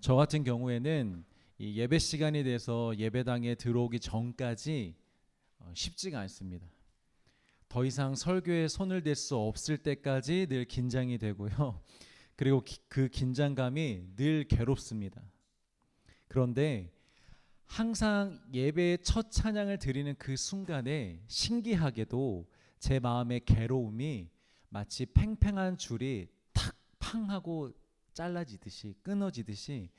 저 같은 경우에는 이 예배 시간이 돼서 예배당에 들어오기 전까지 쉽지가 않습니다. 더 이상 설교에 손을 댈 수 없을 때까지 늘 긴장이 되고요. 그리고 그 긴장감이 늘 괴롭습니다. 그런데 항상 예배의 첫 찬양을 드리는 그 순간에 신기하게도 제 마음의 괴로움이 마치 팽팽한 줄이 탁 팡 하고 잘라지듯이 끊어지듯이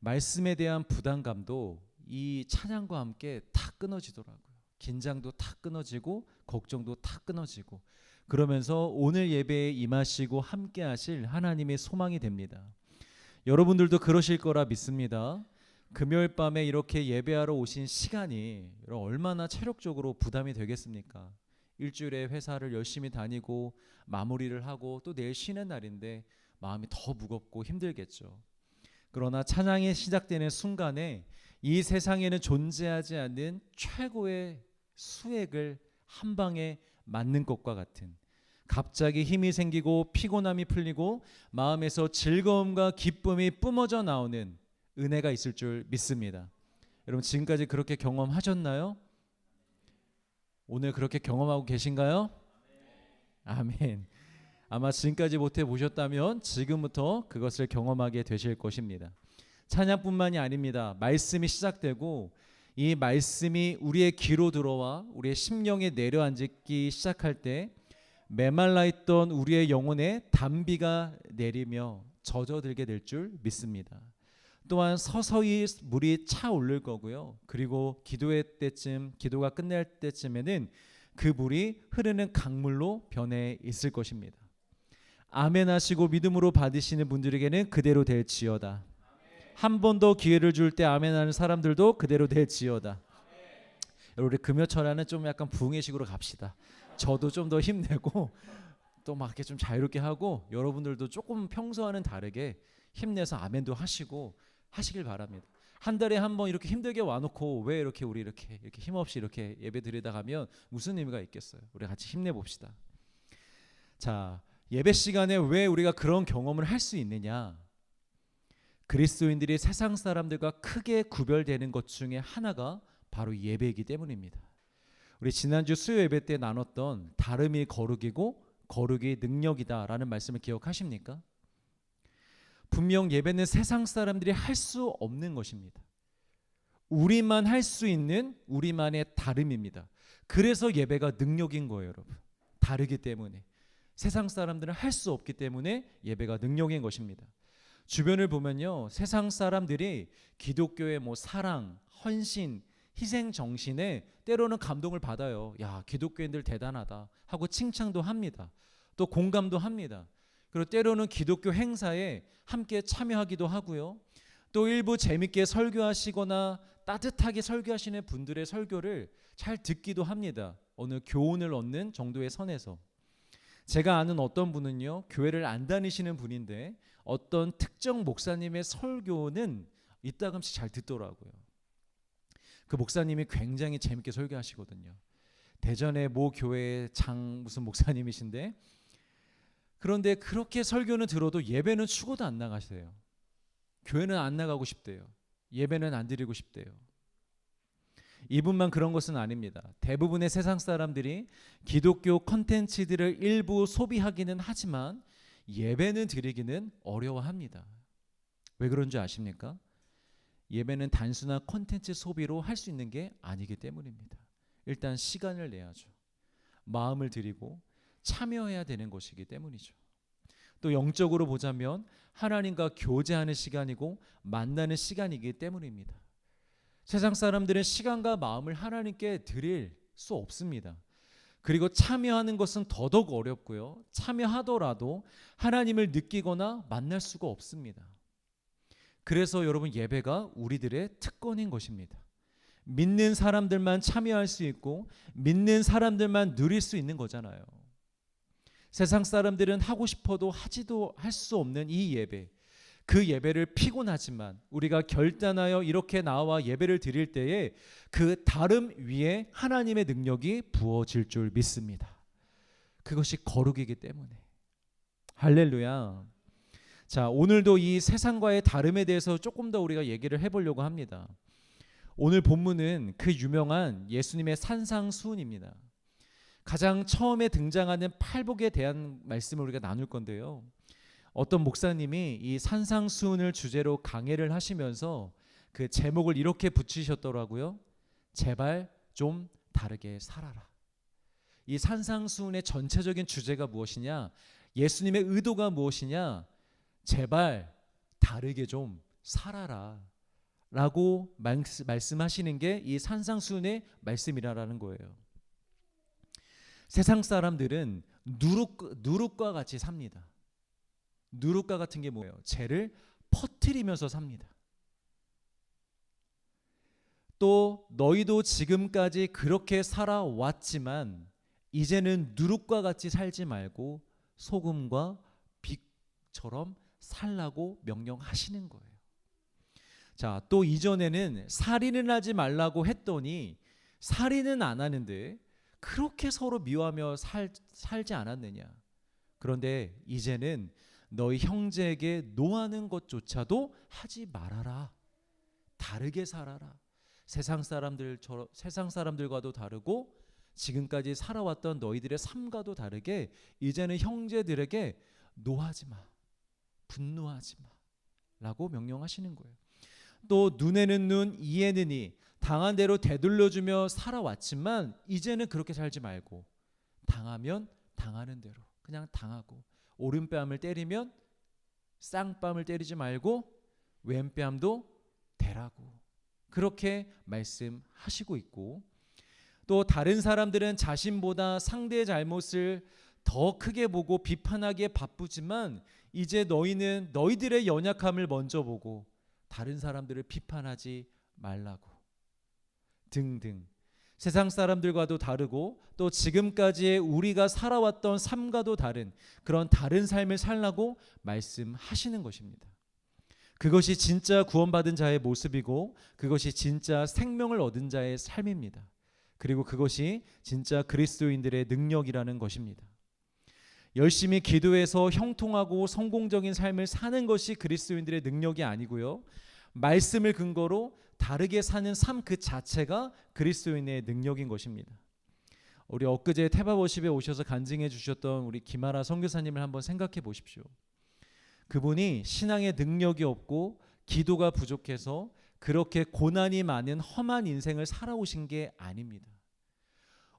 말씀에 대한 부담감도 이 찬양과 함께 탁 끊어지더라고요. 긴장도 탁 끊어지고 걱정도 탁 끊어지고 그러면서 오늘 예배에 임하시고 함께 하실 하나님의 소망이 됩니다. 여러분들도 그러실 거라 믿습니다. 금요일 밤에 이렇게 예배하러 오신 시간이 얼마나 체력적으로 부담이 되겠습니까? 일주일에 회사를 열심히 다니고 마무리를 하고 또 내일 쉬는 날인데 마음이 더 무겁고 힘들겠죠. 그러나 찬양이 시작되는 순간에 이 세상에는 존재하지 않는 최고의 수액을 한 방에 맞는 것과 같은 갑자기 힘이 생기고 피곤함이 풀리고 마음에서 즐거움과 기쁨이 뿜어져 나오는 은혜가 있을 줄 믿습니다. 여러분 지금까지 그렇게 경험하셨나요? 오늘 그렇게 경험하고 계신가요? 아멘. 아마 지금까지 못해 보셨다면 지금부터 그것을 경험하게 되실 것입니다. 찬양뿐만이 아닙니다. 말씀이 시작되고 이 말씀이 우리의 귀로 들어와 우리의 심령에 내려앉기 시작할 때 메말라 있던 우리의 영혼에 단비가 내리며 젖어들게 될 줄 믿습니다. 또한 서서히 물이 차오를 거고요. 그리고 기도의 때쯤, 기도가 끝날 때쯤에는 그 물이 흐르는 강물로 변해 있을 것입니다. 아멘 하시고 믿음으로 받으시는 분들에게는 그대로 될지어다. 한 번 더 기회를 줄 때 아멘 하는 사람들도 그대로 될지어다. 여러분 우리 금요철화는 좀 약간 부흥회식으로 갑시다. 저도 좀 더 힘내고 또 막 이렇게 좀 자유롭게 하고 여러분들도 조금 평소와는 다르게 힘내서 아멘도 하시고 하시길 바랍니다. 한 달에 한 번 이렇게 힘들게 와놓고 왜 이렇게 우리 이렇게 힘없이 이렇게 예배 드리다 가면 무슨 의미가 있겠어요? 우리 같이 힘내 봅시다. 자, 예배 시간에 왜 우리가 그런 경험을 할 수 있느냐? 그리스도인들이 세상 사람들과 크게 구별되는 것 중에 하나가 바로 예배이기 때문입니다. 우리 지난주 수요 예배 때 나눴던 다름이 거룩이고 거룩이 능력이다라는 말씀을 기억하십니까? 분명 예배는 세상 사람들이 할 수 없는 것입니다. 우리만 할 수 있는 우리만의 다름입니다. 그래서 예배가 능력인 거예요, 여러분. 다르기 때문에. 세상 사람들은 할 수 없기 때문에 예배가 능력인 것입니다. 주변을 보면요, 세상 사람들이 기독교의 사랑, 헌신, 희생 정신에 때로는 감동을 받아요. 야, 기독교인들 대단하다 하고 칭찬도 합니다. 또 공감도 합니다. 그리고 때로는 기독교 행사에 함께 참여하기도 하고요. 또 일부 재밌게 설교하시거나 따뜻하게 설교하시는 분들의 설교를 잘 듣기도 합니다. 어느 교훈을 얻는 정도의 선에서. 제가 아는 어떤 분은요, 교회를 안 다니시는 분인데 어떤 특정 목사님의 설교는 이따금씩 잘 듣더라고요. 그 목사님이 굉장히 재밌게 설교하시거든요. 대전의 모 교회의 무슨 목사님이신데, 그런데 그렇게 설교는 들어도 예배는 추고도 안 나가세요. 교회는 안 나가고 싶대요. 예배는 안 드리고 싶대요. 이분만 그런 것은 아닙니다. 대부분의 세상 사람들이 기독교 컨텐츠들을 일부 소비하기는 하지만 예배는 드리기는 어려워합니다. 왜 그런 줄 아십니까? 예배는 단순한 컨텐츠 소비로 할 수 있는 게 아니기 때문입니다. 일단 시간을 내야죠. 마음을 드리고 참여해야 되는 것이기 때문이죠. 또 영적으로 보자면 하나님과 교제하는 시간이고 만나는 시간이기 때문입니다. 세상 사람들은 시간과 마음을 하나님께 드릴 수 없습니다. 그리고 참여하는 것은 더더욱 어렵고요. 참여하더라도 하나님을 느끼거나 만날 수가 없습니다. 그래서 여러분 예배가 우리들의 특권인 것입니다. 믿는 사람들만 참여할 수 있고 믿는 사람들만 누릴 수 있는 거잖아요. 세상 사람들은 하고 싶어도 하지도 할 수 없는 이 예배, 그 예배를 피곤하지만 우리가 결단하여 이렇게 나와 예배를 드릴 때에 그 다름 위에 하나님의 능력이 부어질 줄 믿습니다. 그것이 거룩이기 때문에. 할렐루야. 자, 오늘도 이 세상과의 다름에 대해서 조금 더 우리가 얘기를 해보려고 합니다. 오늘 본문은 그 유명한 예수님의 산상수훈입니다. 가장 처음에 등장하는 팔복에 대한 말씀을 우리가 나눌 건데요. 어떤 목사님이 이 산상수훈을 주제로 강해를 하시면서 그 제목을 이렇게 붙이셨더라고요. 제발 좀 다르게 살아라. 이 산상수훈의 전체적인 주제가 무엇이냐? 예수님의 의도가 무엇이냐? 제발 다르게 좀 살아라 라고 말씀하시는 게 이 산상수훈의 말씀이라는 거예요. 세상 사람들은 누룩과 같이 삽니다. 누룩과 같은 게 뭐예요? 죄를 퍼뜨리면서 삽니다. 또 너희도 지금까지 그렇게 살아왔지만 이제는 누룩과 같이 살지 말고 소금과 빛처럼 살라고 명령하시는 거예요. 자, 또 이전에는 살인을 하지 말라고 했더니 살인은 안 하는데 그렇게 서로 미워하며 살지 않았느냐. 그런데 이제는 너희 형제에게 노하는 것조차도 하지 말아라. 다르게 살아라. 세상 사람들과도 다르고 지금까지 살아왔던 너희들의 삶과도 다르게 이제는 형제들에게 노하지 마. 분노하지 마. 라고 명령하시는 거예요. 또 눈에는 눈, 이에는 이, 당한 대로 되돌려주며 살아왔지만 이제는 그렇게 살지 말고 당하면 당하는 대로 그냥 당하고 오른뺨을 때리면 쌍뺨을 때리지 말고 왼뺨도 대라고 그렇게 말씀하시고 있고, 또 다른 사람들은 자신보다 상대의 잘못을 더 크게 보고 비판하기에 바쁘지만 이제 너희는 너희들의 연약함을 먼저 보고 다른 사람들을 비판하지 말라고 등등. 세상 사람들과도 다르고 또 지금까지의 우리가 살아왔던 삶과도 다른 그런 다른 삶을 살라고 말씀하시는 것입니다. 그것이 진짜 구원받은 자의 모습이고 그것이 진짜 생명을 얻은 자의 삶입니다. 그리고 그것이 진짜 그리스도인들의 능력이라는 것입니다. 열심히 기도해서 형통하고 성공적인 삶을 사는 것이 그리스도인들의 능력이 아니고요. 말씀을 근거로 다르게 사는 삶 그 자체가 그리스도인의 능력인 것입니다. 우리 엊그제 태바워십에 오셔서 간증해 주셨던 우리 김아라 선교사님을 한번 생각해 보십시오. 그분이 신앙의 능력이 없고 기도가 부족해서 그렇게 고난이 많은 험한 인생을 살아오신 게 아닙니다.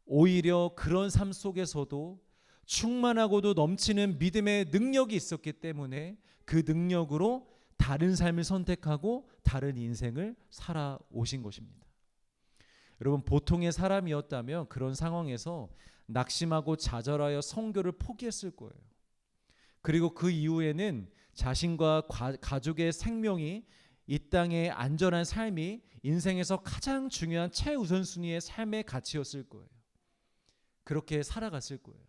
오히려 그런 삶 속에서도 충만하고도 넘치는 믿음의 능력이 있었기 때문에 그 능력으로 다른 삶을 선택하고 다른 인생을 살아오신 것입니다. 여러분, 보통의 사람이었다면 그런 상황에서 낙심하고 좌절하여 선교를 포기했을 거예요. 그리고 그 이후에는 자신과 가족의 생명이 이 땅의 안전한 삶이 인생에서 가장 중요한 최우선순위의 삶의 가치였을 거예요. 그렇게 살아갔을 거예요.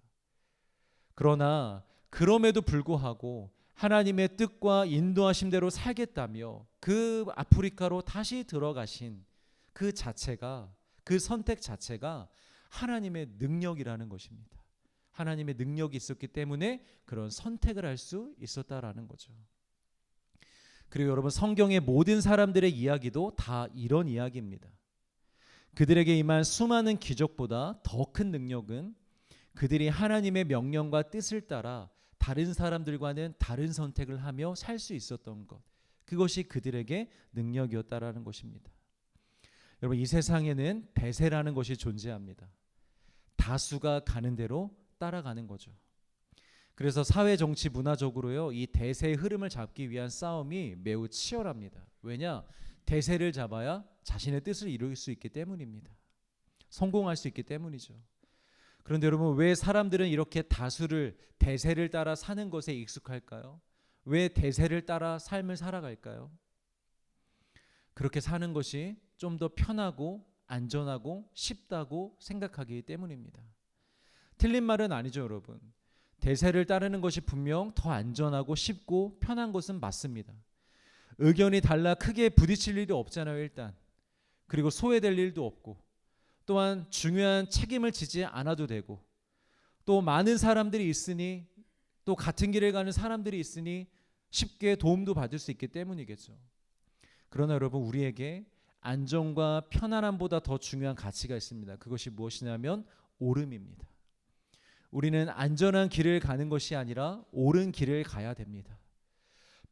그러나 그럼에도 불구하고 하나님의 뜻과 인도하심대로 살겠다며 그 아프리카로 다시 들어가신 그 자체가, 그 선택 자체가 하나님의 능력이라는 것입니다. 하나님의 능력이 있었기 때문에 그런 선택을 할 수 있었다라는 거죠. 그리고 여러분, 성경의 모든 사람들의 이야기도 다 이런 이야기입니다. 그들에게 임한 수많은 기적보다 더 큰 능력은 그들이 하나님의 명령과 뜻을 따라 다른 사람들과는 다른 선택을 하며 살 수 있었던 것, 그것이 그들에게 능력이었다라는 것입니다. 여러분, 이 세상에는 대세라는 것이 존재합니다. 다수가 가는 대로 따라가는 거죠. 그래서 사회, 정치, 문화적으로요, 이 대세의 흐름을 잡기 위한 싸움이 매우 치열합니다. 왜냐? 대세를 잡아야 자신의 뜻을 이룰 수 있기 때문입니다. 성공할 수 있기 때문이죠. 그런데 여러분, 왜 사람들은 이렇게 대세를 따라 사는 것에 익숙할까요? 왜 대세를 따라 삶을 살아갈까요? 그렇게 사는 것이 좀 더 편하고 안전하고 쉽다고 생각하기 때문입니다. 틀린 말은 아니죠, 여러분. 대세를 따르는 것이 분명 더 안전하고 쉽고 편한 것은 맞습니다. 의견이 달라 크게 부딪힐 일도 없잖아요, 일단. 그리고 소외될 일도 없고, 또한 중요한 책임을 지지 않아도 되고, 또 많은 사람들이 있으니, 또 같은 길을 가는 사람들이 있으니 쉽게 도움도 받을 수 있기 때문이겠죠. 그러나 여러분, 우리에게 안정과 편안함보다 더 중요한 가치가 있습니다. 그것이 무엇이냐면 오름입니다. 우리는 안전한 길을 가는 것이 아니라 옳은 길을 가야 됩니다.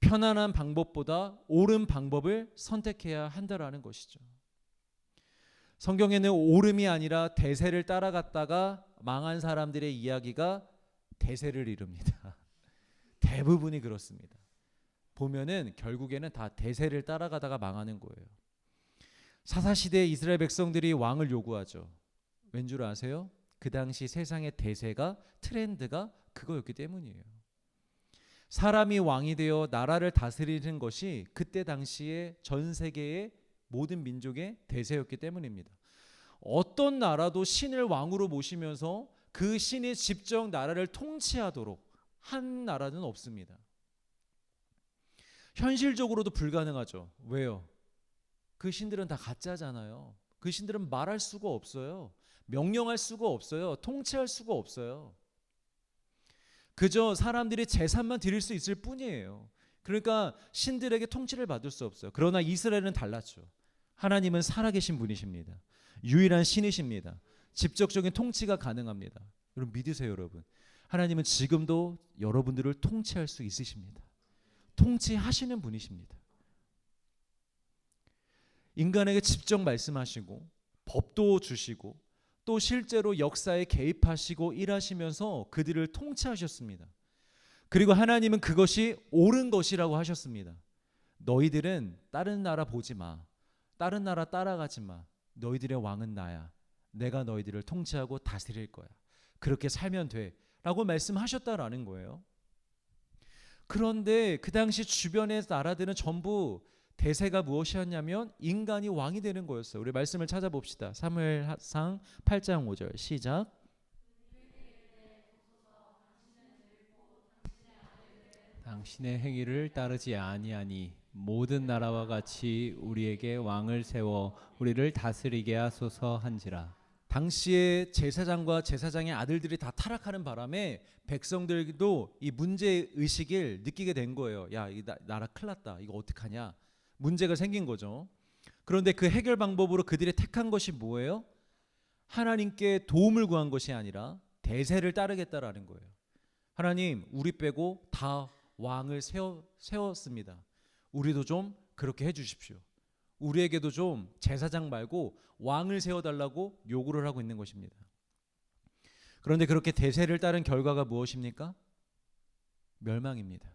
편안한 방법보다 옳은 방법을 선택해야 한다라는 것이죠. 성경에는 오름이 아니라 대세를 따라갔다가 망한 사람들의 이야기가 대세를 이룹니다. 대부분이 그렇습니다. 보면은 결국에는 다 대세를 따라가다가 망하는 거예요. 사사시대의 이스라엘 백성들이 왕을 요구하죠. 왠 줄 아세요? 그 당시 세상의 대세가, 트렌드가 그거였기 때문이에요. 사람이 왕이 되어 나라를 다스리는 것이 그때 당시에 전 세계의 모든 민족의 대세였기 때문입니다. 어떤 나라도 신을 왕으로 모시면서 그 신이 직접 나라를 통치하도록 한 나라는 없습니다. 현실적으로도 불가능하죠. 왜요? 그 신들은 다 가짜잖아요. 그 신들은 말할 수가 없어요. 명령할 수가 없어요. 통치할 수가 없어요. 그저 사람들이 제사만 드릴 수 있을 뿐이에요. 그러니까 신들에게 통치를 받을 수 없어요. 그러나 이스라엘은 달랐죠. 하나님은 살아계신 분이십니다. 유일한 신이십니다. 직접적인 통치가 가능합니다. 여러분 믿으세요, 여러분. 하나님은 지금도 여러분들을 통치할 수 있으십니다. 통치하시는 분이십니다. 인간에게 직접 말씀하시고 법도 주시고 또 실제로 역사에 개입하시고 일하시면서 그들을 통치하셨습니다. 그리고 하나님은 그것이 옳은 것이라고 하셨습니다. 너희들은 다른 나라 보지 마. 다른 나라 따라가지 마. 너희들의 왕은 나야. 내가 너희들을 통치하고 다스릴 거야. 그렇게 살면 돼. 라고 말씀하셨다라는 거예요. 그런데 그 당시 주변의 나라들은 전부 대세가 무엇이었냐면 인간이 왕이 되는 거였어요. 우리 말씀을 찾아봅시다. 사무엘상 8장 5절 시작. 당신의 행위를 따르지 아니하니 모든 나라와 같이 우리에게 왕을 세워 우리를 다스리게 하소서 한지라. 당시에 제사장과 제사장의 아들들이 다 타락하는 바람에 백성들도 이 문제 의식을 느끼게 된 거예요. 야, 이 나라 큰일 났다. 이거 어떡하냐. 문제가 생긴 거죠. 그런데 그 해결 방법으로 그들이 택한 것이 뭐예요? 하나님께 도움을 구한 것이 아니라 대세를 따르겠다라는 거예요. 하나님, 우리 빼고 다 왕을 세웠습니다. 우리도 좀 그렇게 해주십시오. 우리에게도 좀 제사장 말고 왕을 세워달라고 요구를 하고 있는 것입니다. 그런데 그렇게 대세를 따른 결과가 무엇입니까? 멸망입니다.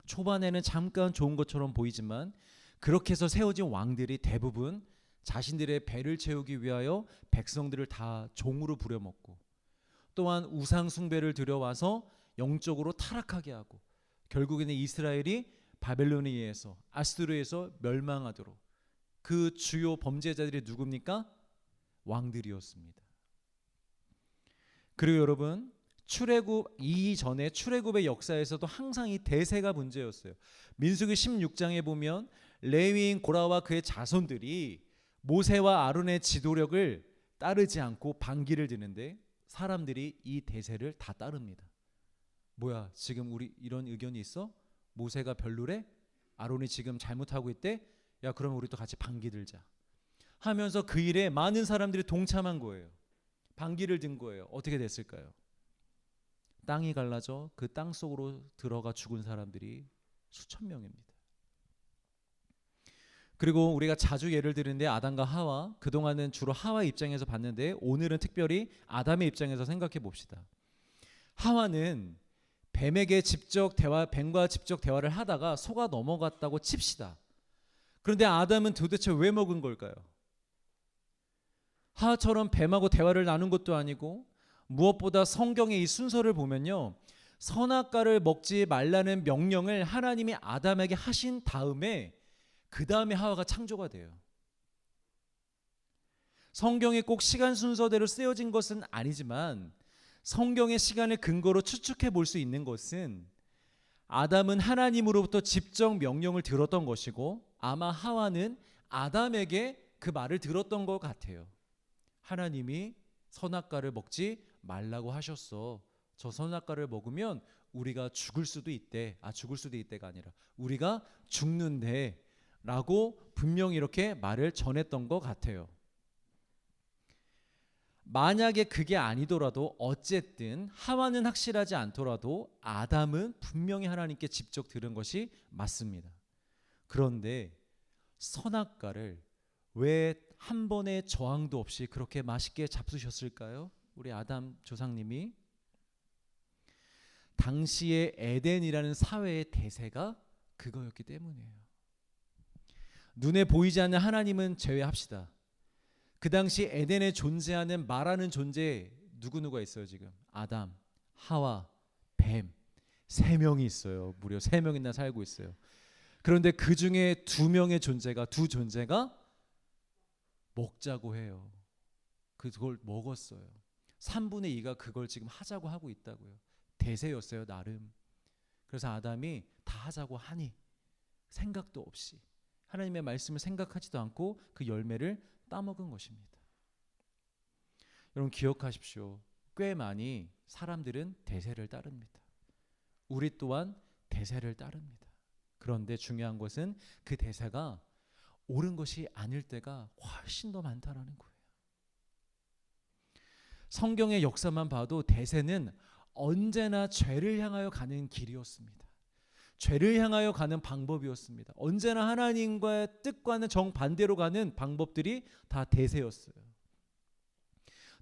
초반에는 잠깐 좋은 것처럼 보이지만 그렇게 해서 세워진 왕들이 대부분 자신들의 배를 채우기 위하여 백성들을 다 종으로 부려먹고 또한 우상 숭배를 들여와서 영적으로 타락하게 하고 결국에는 이스라엘이 바벨론에 의해서 아수르에서 멸망하도록 그 주요 범죄자들이 누굽니까? 왕들이었습니다. 그리고 여러분 출애굽 이전에 출애굽의 역사에서도 항상 이 대세가 문제였어요. 민수기 16장에 보면 레위인 고라와 그의 자손들이 모세와 아론의 지도력을 따르지 않고 반기를 드는데 사람들이 이 대세를 다 따릅니다. 뭐야, 지금 우리 이런 의견이 있어? 모세가 별로래? 아론이 지금 잘못하고 있대? 야, 그러면 우리 또 같이 반기 들자 하면서 그 일에 많은 사람들이 동참한 거예요. 반기를 든 거예요. 어떻게 됐을까요? 땅이 갈라져 그 땅 속으로 들어가 죽은 사람들이 수천 명입니다. 그리고 우리가 자주 예를 드는데 아담과 하와, 그동안은 주로 하와 입장에서 봤는데 오늘은 특별히 아담의 입장에서 생각해 봅시다. 하와는 뱀과 직접 대화를 하다가 속아 넘어갔다고 칩시다. 그런데 아담은 도대체 왜 먹은 걸까요? 하와처럼 뱀하고 대화를 나눈 것도 아니고 무엇보다 성경의 이 순서를 보면요, 선악과를 먹지 말라는 명령을 하나님이 아담에게 하신 다음에 그 다음에 하와가 창조가 돼요. 성경이 꼭 시간 순서대로 쓰여진 것은 아니지만 성경의 시간을 근거로 추측해 볼 수 있는 것은 아담은 하나님으로부터 직접 명령을 들었던 것이고 아마 하와는 아담에게 그 말을 들었던 것 같아요. 하나님이 선악과를 먹지 말라고 하셨어. 저 선악과를 먹으면 우리가 죽을 수도 있대. 죽을 수도 있대가 아니라 우리가 죽는데 라고 분명히 이렇게 말을 전했던 것 같아요. 만약에 그게 아니더라도 어쨌든 하와는 확실하지 않더라도 아담은 분명히 하나님께 직접 들은 것이 맞습니다. 그런데 선악과를 왜 한 번의 저항도 없이 그렇게 맛있게 잡수셨을까요? 우리 아담 조상님이. 당시의 에덴이라는 사회의 대세가 그거였기 때문이에요. 눈에 보이지 않는 하나님은 제외합시다. 그 당시 에덴에 존재하는 말하는 존재 누구누가 있어요 지금? 아담, 하와, 뱀 3명이 있어요. 무려 3명이나 살고 있어요. 그런데 그 중에 두 존재가 먹자고 해요. 그걸 먹었어요. 3분의 2가 그걸 지금 하자고 하고 있다고요. 대세였어요 나름. 그래서 아담이 다 하자고 하니 생각도 없이 하나님의 말씀을 생각하지도 않고 그 열매를 따먹은 것입니다. 여러분 기억하십시오. 꽤 많이 사람들은 대세를 따릅니다. 우리 또한 대세를 따릅니다. 그런데 중요한 것은 그 대세가 옳은 것이 아닐 때가 훨씬 더 많다라는 거예요. 성경의 역사만 봐도 대세는 언제나 죄를 향하여 가는 길이었습니다. 죄를 향하여 가는 방법이었습니다. 언제나 하나님과의 뜻과는 정반대로 가는 방법들이 다 대세였어요.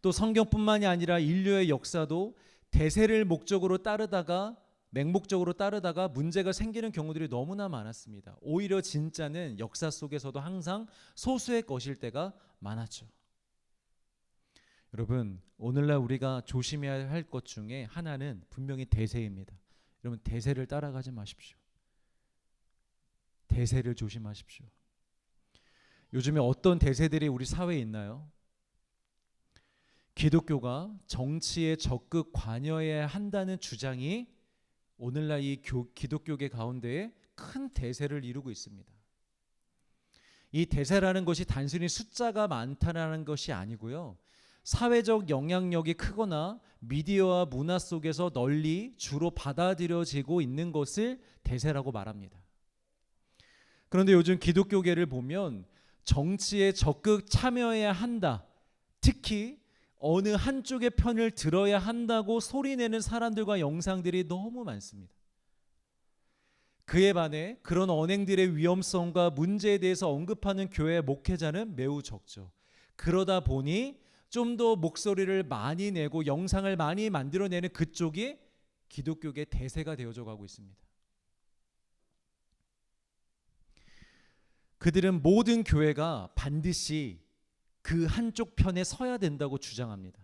또 성경뿐만이 아니라 인류의 역사도 대세를 맹목적으로 따르다가 문제가 생기는 경우들이 너무나 많았습니다. 오히려 진짜는 역사 속에서도 항상 소수의 것일 때가 많았죠. 여러분 오늘날 우리가 조심해야 할 것 중에 하나는 분명히 대세입니다. 여러분 대세를 따라가지 마십시오. 대세를 조심하십시오. 요즘에 어떤 대세들이 우리 사회에 있나요? 기독교가 정치에 적극 관여해야 한다는 주장이 오늘날 이 기독교계 가운데에 큰 대세를 이루고 있습니다. 이 대세라는 것이 단순히 숫자가 많다는 것이 아니고요. 사회적 영향력이 크거나 미디어와 문화 속에서 널리 주로 받아들여지고 있는 것을 대세라고 말합니다. 그런데 요즘 기독교계를 보면 정치에 적극 참여해야 한다. 특히 어느 한쪽의 편을 들어야 한다고 소리내는 사람들과 영상들이 너무 많습니다. 그에 반해 그런 언행들의 위험성과 문제에 대해서 언급하는 교회 목회자는 매우 적죠. 그러다 보니 좀 더 목소리를 많이 내고 영상을 많이 만들어내는 그쪽이 기독교계 대세가 되어져 가고 있습니다. 그들은 모든 교회가 반드시 그 한쪽 편에 서야 된다고 주장합니다.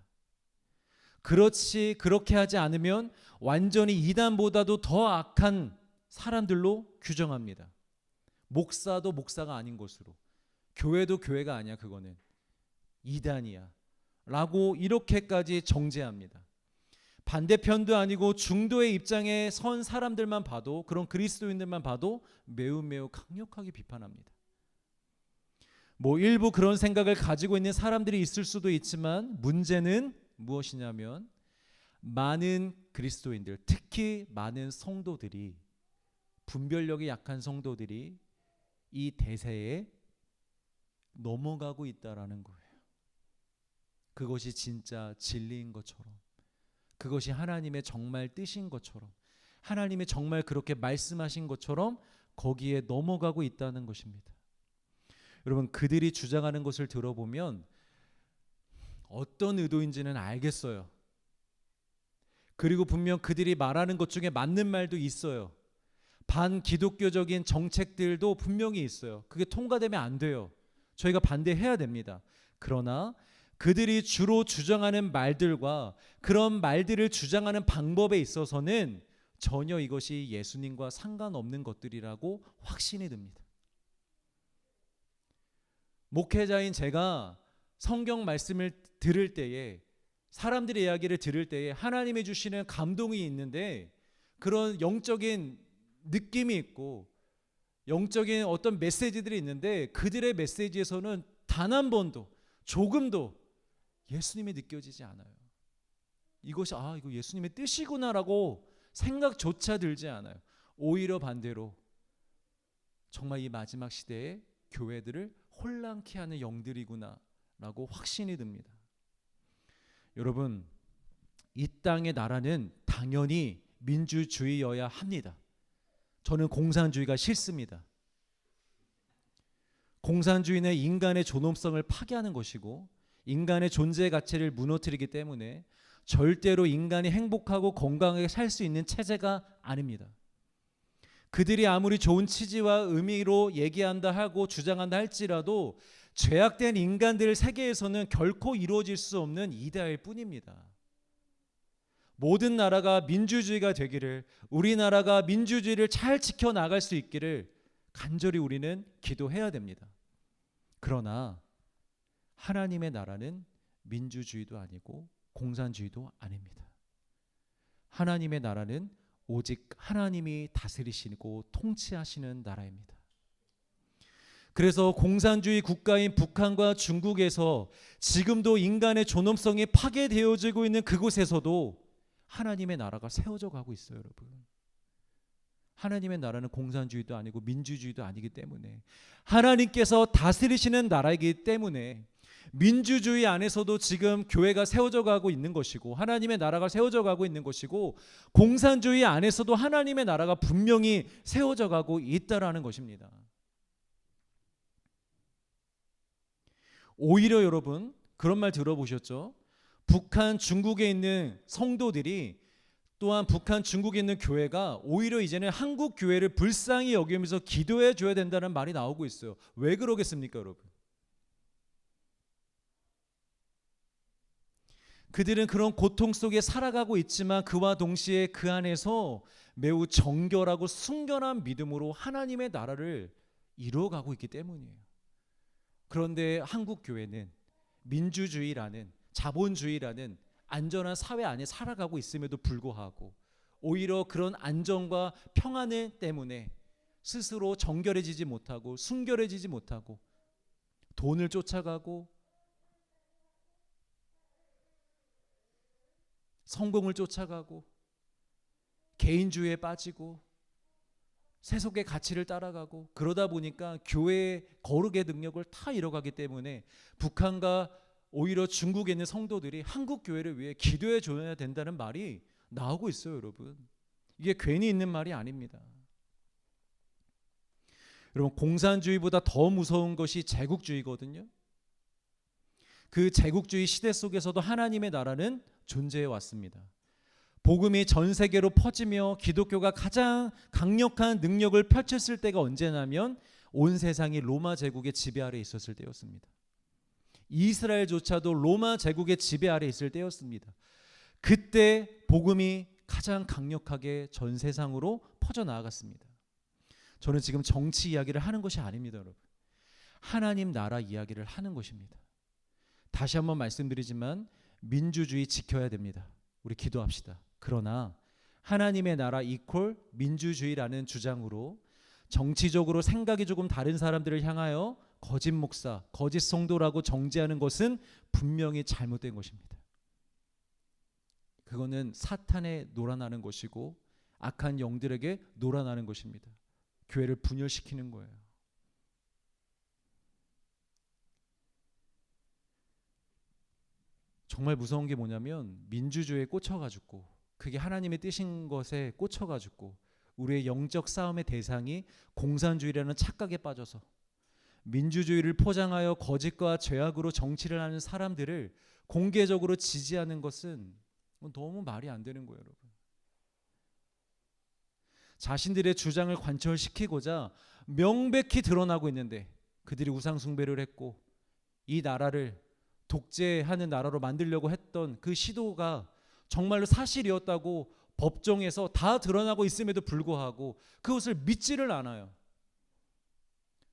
그렇게 하지 않으면 완전히 이단보다도 더 악한 사람들로 규정합니다. 목사도 목사가 아닌 것으로, 교회도 교회가 아니야, 그거는 이단이야 라고 이렇게까지 정죄합니다. 반대편도 아니고 중도의 입장에 선 사람들만 봐도, 그런 그리스도인들만 봐도 매우 강력하게 비판합니다. 일부 그런 생각을 가지고 있는 사람들이 있을 수도 있지만 문제는 무엇이냐면 많은 그리스도인들, 특히 많은 성도들이, 분별력이 약한 성도들이 이 대세에 넘어가고 있다라는 거예요. 그것이 진짜 진리인 것처럼, 그것이 하나님의 정말 뜻인 것처럼, 하나님이 정말 그렇게 말씀하신 것처럼 거기에 넘어가고 있다는 것입니다. 여러분 그들이 주장하는 것을 들어보면 어떤 의도인지는 알겠어요. 그리고 분명 그들이 말하는 것 중에 맞는 말도 있어요. 반기독교적인 정책들도 분명히 있어요. 그게 통과되면 안 돼요. 저희가 반대해야 됩니다. 그러나 그들이 주로 주장하는 말들과 그런 말들을 주장하는 방법에 있어서는 전혀 이것이 예수님과 상관없는 것들이라고 확신이 듭니다. 목회자인 제가 성경 말씀을 들을 때에, 사람들의 이야기를 들을 때에 하나님이 주시는 감동이 있는데, 그런 영적인 느낌이 있고 영적인 어떤 메시지들이 있는데 그들의 메시지에서는 단 한 번도 조금도 예수님이 느껴지지 않아요. 이것이 이거 예수님의 뜻이구나라고 생각조차 들지 않아요. 오히려 반대로 정말 이 마지막 시대에 교회들을 혼란케 하는 영들이구나 라고 확신이 듭니다. 여러분, 이 땅의 나라는 당연히 민주주의여야 합니다. 저는 공산주의가 싫습니다. 공산주의는 인간의 존엄성을 파괴하는 것이고 인간의 존재 가치를 무너뜨리기 때문에 절대로 인간이 행복하고 건강하게 살 수 있는 체제가 아닙니다. 그들이 아무리 좋은 취지와 의미로 얘기한다 하고 주장한다 할지라도 죄악된 인간들 세계에서는 결코 이루어질 수 없는 이데아일 뿐입니다. 모든 나라가 민주주의가 되기를, 우리나라가 민주주의를 잘 지켜나갈 수 있기를 간절히 우리는 기도해야 됩니다. 그러나 하나님의 나라는 민주주의도 아니고 공산주의도 아닙니다. 하나님의 나라는 오직 하나님이 다스리시고 통치하시는 나라입니다. 그래서 공산주의 국가인 북한과 중국에서 지금도 인간의 존엄성이 파괴되어지고 있는 그곳에서도 하나님의 나라가 세워져 가고 있어요, 여러분. 하나님의 나라는 공산주의도 아니고 민주주의도 아니기 때문에 하나님께서 다스리시는 나라이기 때문에 민주주의 안에서도 지금 교회가 세워져 가고 있는 것이고 하나님의 나라가 세워져 가고 있는 것이고 공산주의 안에서도 하나님의 나라가 분명히 세워져 가고 있다라는 것입니다. 오히려 여러분 그런 말 들어보셨죠? 북한, 중국에 있는 성도들이 또한 북한, 중국에 있는 교회가 오히려 이제는 한국 교회를 불쌍히 여기면서 기도해 줘야 된다는 말이 나오고 있어요. 왜 그러겠습니까, 여러분? 그들은 그런 고통 속에 살아가고 있지만 그와 동시에 그 안에서 매우 정결하고 순결한 믿음으로 하나님의 나라를 이루어가고 있기 때문이에요. 그런데 한국 교회는 민주주의라는 자본주의라는 안전한 사회 안에 살아가고 있음에도 불구하고 오히려 그런 안정과 평안 때문에 스스로 정결해지지 못하고 순결해지지 못하고 돈을 쫓아가고 성공을 쫓아가고 개인주의에 빠지고 세속의 가치를 따라가고 그러다 보니까 교회의 거룩의 능력을 다 잃어가기 때문에 북한과 오히려 중국에 있는 성도들이 한국 교회를 위해 기도해 줘야 된다는 말이 나오고 있어요, 여러분. 이게 괜히 있는 말이 아닙니다. 여러분, 공산주의보다 더 무서운 것이 제국주의거든요. 그 제국주의 시대 속에서도 하나님의 나라는 존재해 왔습니다. 복음이 전 세계로 퍼지며 기독교가 가장 강력한 능력을 펼쳤을 때가 언제냐면 온 세상이 로마 제국의 지배 아래 있었을 때였습니다. 이스라엘조차도 로마 제국의 지배 아래 있을 때였습니다. 그때 복음이 가장 강력하게 전 세상으로 퍼져나갔습니다. 저는 지금 정치 이야기를 하는 것이 아닙니다, 여러분. 하나님 나라 이야기를 하는 것입니다. 다시 한번 말씀드리지만 민주주의 지켜야 됩니다. 우리 기도합시다. 그러나 하나님의 나라 이퀄 민주주의라는 주장으로 정치적으로 생각이 조금 다른 사람들을 향하여 거짓 목사, 거짓 성도라고 정죄하는 것은 분명히 잘못된 것입니다. 그거는 사탄에 놀아나는 것이고 악한 영들에게 놀아나는 것입니다. 교회를 분열시키는 거예요. 정말 무서운 게 뭐냐면 민주주의에 꽂혀가지고 그게 하나님의 뜻인 것에 꽂혀가지고 우리의 영적 싸움의 대상이 공산주의라는 착각에 빠져서 민주주의를 포장하여 거짓과 죄악으로 정치를 하는 사람들을 공개적으로 지지하는 것은 너무 말이 안 되는 거예요, 여러분. 자신들의 주장을 관철시키고자 명백히 드러나고 있는데 그들이 우상 숭배를 했고 이 나라를 독재하는 나라로 만들려고 했던 그 시도가 정말로 사실이었다고 법정에서 다 드러나고 있음에도 불구하고 그것을 믿지를 않아요.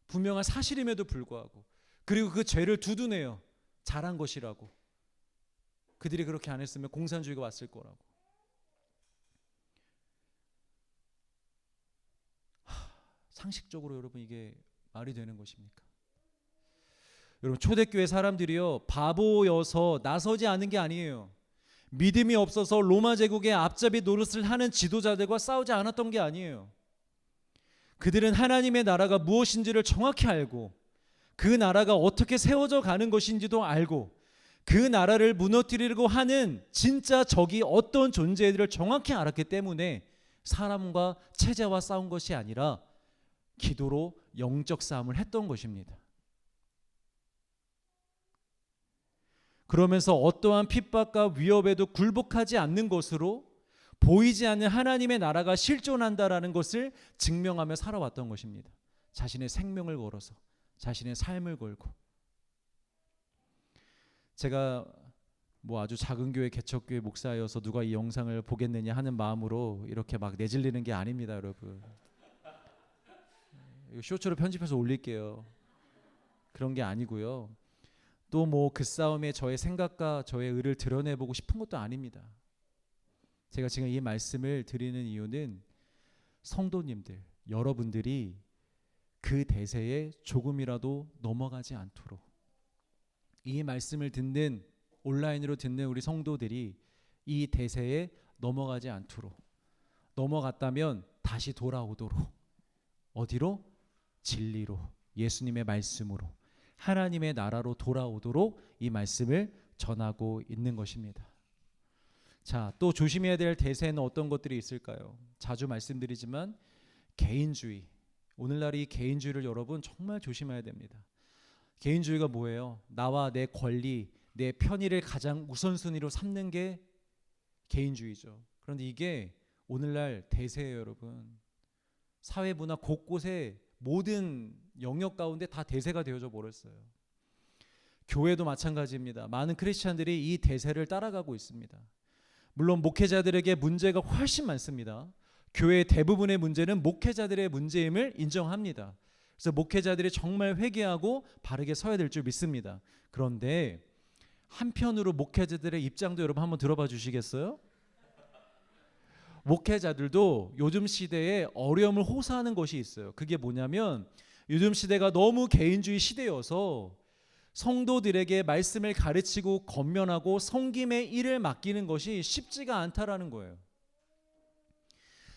분명한 사실임에도 불구하고 그리고 그 죄를 두둔해요. 잘한 것이라고. 그들이 그렇게 안 했으면 공산주의가 왔을 거라고. 상식적으로 여러분 이게 말이 되는 것입니까? 여러분 초대교회 사람들이요 바보여서 나서지 않은 게 아니에요. 믿음이 없어서 로마 제국의 앞잡이 노릇을 하는 지도자들과 싸우지 않았던 게 아니에요. 그들은 하나님의 나라가 무엇인지를 정확히 알고 그 나라가 어떻게 세워져 가는 것인지도 알고 그 나라를 무너뜨리려고 하는 진짜 적이 어떤 존재들을 정확히 알았기 때문에 사람과 체제와 싸운 것이 아니라 기도로 영적 싸움을 했던 것입니다. 그러면서 어떠한 핍박과 위협에도 굴복하지 않는 것으로 보이지 않는 하나님의 나라가 실존한다라는 것을 증명하며 살아왔던 것입니다. 자신의 생명을 걸어서, 자신의 삶을 걸고. 제가 뭐 아주 작은 교회 개척교회 목사여서 누가 이 영상을 보겠느냐 하는 마음으로 이렇게 막 내질리는 게 아닙니다, 여러분. 이거 쇼츠로 편집해서 올릴게요. 그런 게 아니고요. 또 뭐 그 싸움에 저의 생각과 저의 의를 드러내보고 싶은 것도 아닙니다. 제가 지금 이 말씀을 드리는 이유는 성도님들, 여러분들이 그 대세에 조금이라도 넘어가지 않도록, 이 말씀을 듣는, 온라인으로 듣는 우리 성도들이 이 대세에 넘어가지 않도록, 넘어갔다면 다시 돌아오도록, 어디로? 진리로, 예수님의 말씀으로, 하나님의 나라로 돌아오도록 이 말씀을 전하고 있는 것입니다. 자, 또 조심해야 될 대세는 어떤 것들이 있을까요? 자주 말씀드리지만 개인주의. 오늘날 이 개인주의를 여러분 정말 조심해야 됩니다. 개인주의가 뭐예요? 나와 내 권리, 내 편의를 가장 우선순위로 삼는 게 개인주의죠. 그런데 이게 오늘날 대세예요, 여러분. 사회 문화 곳곳에 모든 영역 가운데 다 대세가 되어져 버렸어요. 교회도 마찬가지입니다. 많은 크리스찬들이 이 대세를 따라가고 있습니다. 물론 목회자들에게 문제가 훨씬 많습니다. 교회의 대부분의 문제는 목회자들의 문제임을 인정합니다. 그래서 목회자들이 정말 회개하고 바르게 서야 될 줄 믿습니다. 그런데 한편으로 목회자들의 입장도 여러분 한번 들어봐 주시겠어요? 목회자들도 요즘 시대에 어려움을 호소하는 것이 있어요. 그게 뭐냐면 요즘 시대가 너무 개인주의 시대여서 성도들에게 말씀을 가르치고 권면하고 섬김의 일을 맡기는 것이 쉽지가 않다라는 거예요.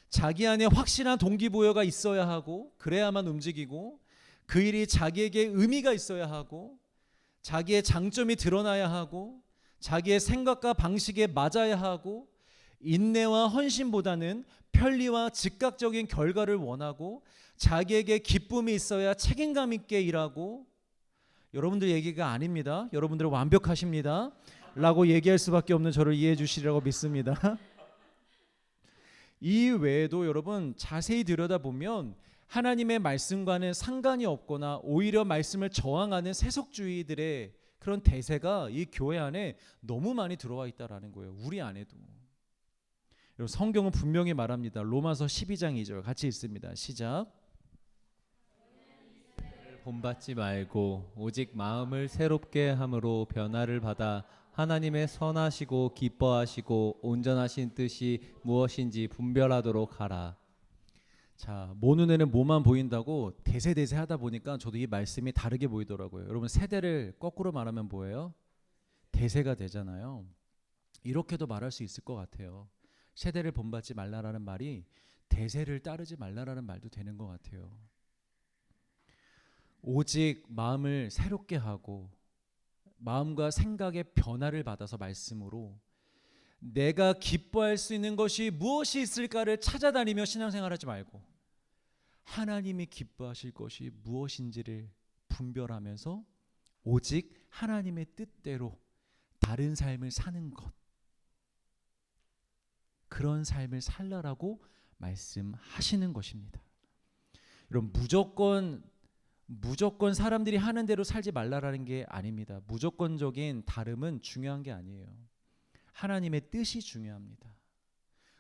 자기 안에 확실한 동기부여가 있어야 하고 그래야만 움직이고 그 일이 자기에게 의미가 있어야 하고 자기의 장점이 드러나야 하고 자기의 생각과 방식에 맞아야 하고 인내와 헌신보다는 편리와 즉각적인 결과를 원하고 자기에게 기쁨이 있어야 책임감 있게 일하고, 여러분들 얘기가 아닙니다. 여러분들은 완벽하십니다 라고 얘기할 수밖에 없는 저를 이해해 주시리라고 믿습니다. 이 외에도 여러분 자세히 들여다보면 하나님의 말씀과는 상관이 없거나 오히려 말씀을 저항하는 세속주의들의 그런 대세가 이 교회 안에 너무 많이 들어와 있다라는 거예요. 우리 안에도. 여러분 성경은 분명히 말합니다. 로마서 12장 2절 같이 읽습니다. 시작. 본받지 말고 오직 마음을 새롭게 함으로 변화를 받아 하나님의 선하시고 기뻐하시고 온전하신 뜻이 무엇인지 분별하도록 하라. 자, 모 눈에는 뭐만 보인다고 대세 하다 보니까 저도 이 말씀이 다르게 보이더라고요. 여러분 세대를 거꾸로 말하면 뭐예요? 대세가 되잖아요. 이렇게도 말할 수 있을 것 같아요. 세대를 본받지 말라라는 말이 대세를 따르지 말라라는 말도 되는 것 같아요. 오직 마음을 새롭게 하고 마음과 생각의 변화를 받아서 말씀으로 내가 기뻐할 수 있는 것이 무엇이 있을까를 찾아다니며 신앙생활하지 말고 하나님이 기뻐하실 것이 무엇인지를 분별하면서 오직 하나님의 뜻대로 다른 삶을 사는 것, 그런 삶을 살라라고 말씀하시는 것입니다. 여러분 무조건 사람들이 하는 대로 살지 말라라는 게 아닙니다. 무조건적인 다름은 중요한 게 아니에요. 하나님의 뜻이 중요합니다.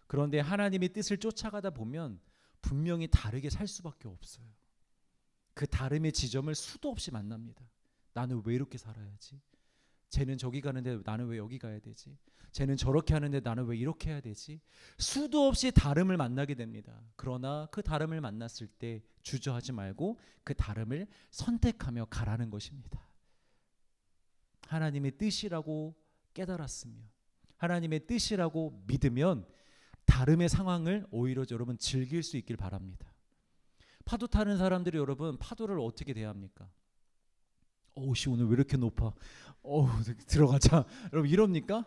그런데 하나님의 뜻을 쫓아가다 보면 분명히 다르게 살 수밖에 없어요. 그 다름의 지점을 수도 없이 만납니다. 나는 왜 이렇게 살아야지? 쟤는 저기 가는데 나는 왜 여기 가야 되지? 쟤는 저렇게 하는데 나는 왜 이렇게 해야 되지? 수도 없이 다름을 만나게 됩니다. 그러나 그 다름을 만났을 때 주저하지 말고 그 다름을 선택하며 가라는 것입니다. 하나님의 뜻이라고 깨달았으면, 하나님의 뜻이라고 믿으면 다름의 상황을 오히려 여러분 즐길 수 있길 바랍니다. 파도 타는 사람들이 여러분 파도를 어떻게 대합니까? 오씨 오늘 왜 이렇게 높아? 들어가자. 여러분 이럽니까?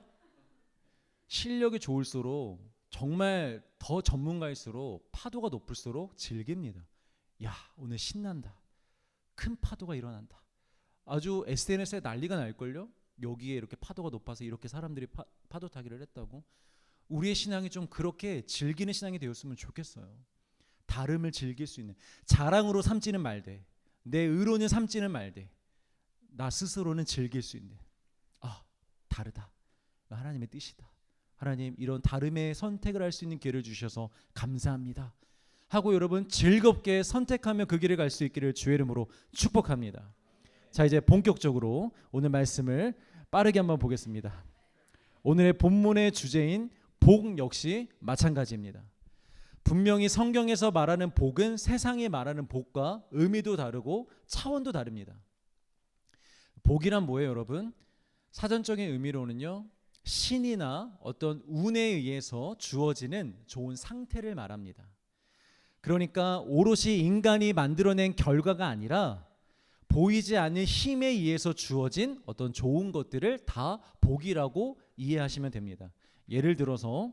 실력이 좋을수록 정말 더 전문가일수록 파도가 높을수록 즐깁니다. 야 오늘 신난다. 큰 파도가 일어난다. 아주 SNS에 난리가 날걸요. 여기에 이렇게 파도가 높아서 이렇게 사람들이 파도 타기를 했다고. 우리의 신앙이 좀 그렇게 즐기는 신앙이 되었으면 좋겠어요. 다름을 즐길 수 있는, 자랑으로 삼지는 말되, 내 의로는 삼지는 말되, 나 스스로는 즐길 수 있는, 다르다, 하나님의 뜻이다, 하나님 이런 다름의 선택을 할 수 있는 기회를 주셔서 감사합니다 하고 여러분 즐겁게 선택하며 그 길을 갈 수 있기를 주의 이름으로 축복합니다. 자, 이제 본격적으로 오늘 말씀을 빠르게 한번 보겠습니다. 오늘의 본문의 주제인 복 역시 마찬가지입니다. 분명히 성경에서 말하는 복은 세상이 말하는 복과 의미도 다르고 차원도 다릅니다. 복이란 뭐예요, 여러분? 사전적인 의미로는요, 신이나 어떤 운에 의해서 주어지는 좋은 상태를 말합니다. 그러니까 오롯이 인간이 만들어낸 결과가 아니라 보이지 않는 힘에 의해서 주어진 어떤 좋은 것들을 다 복이라고 이해하시면 됩니다. 예를 들어서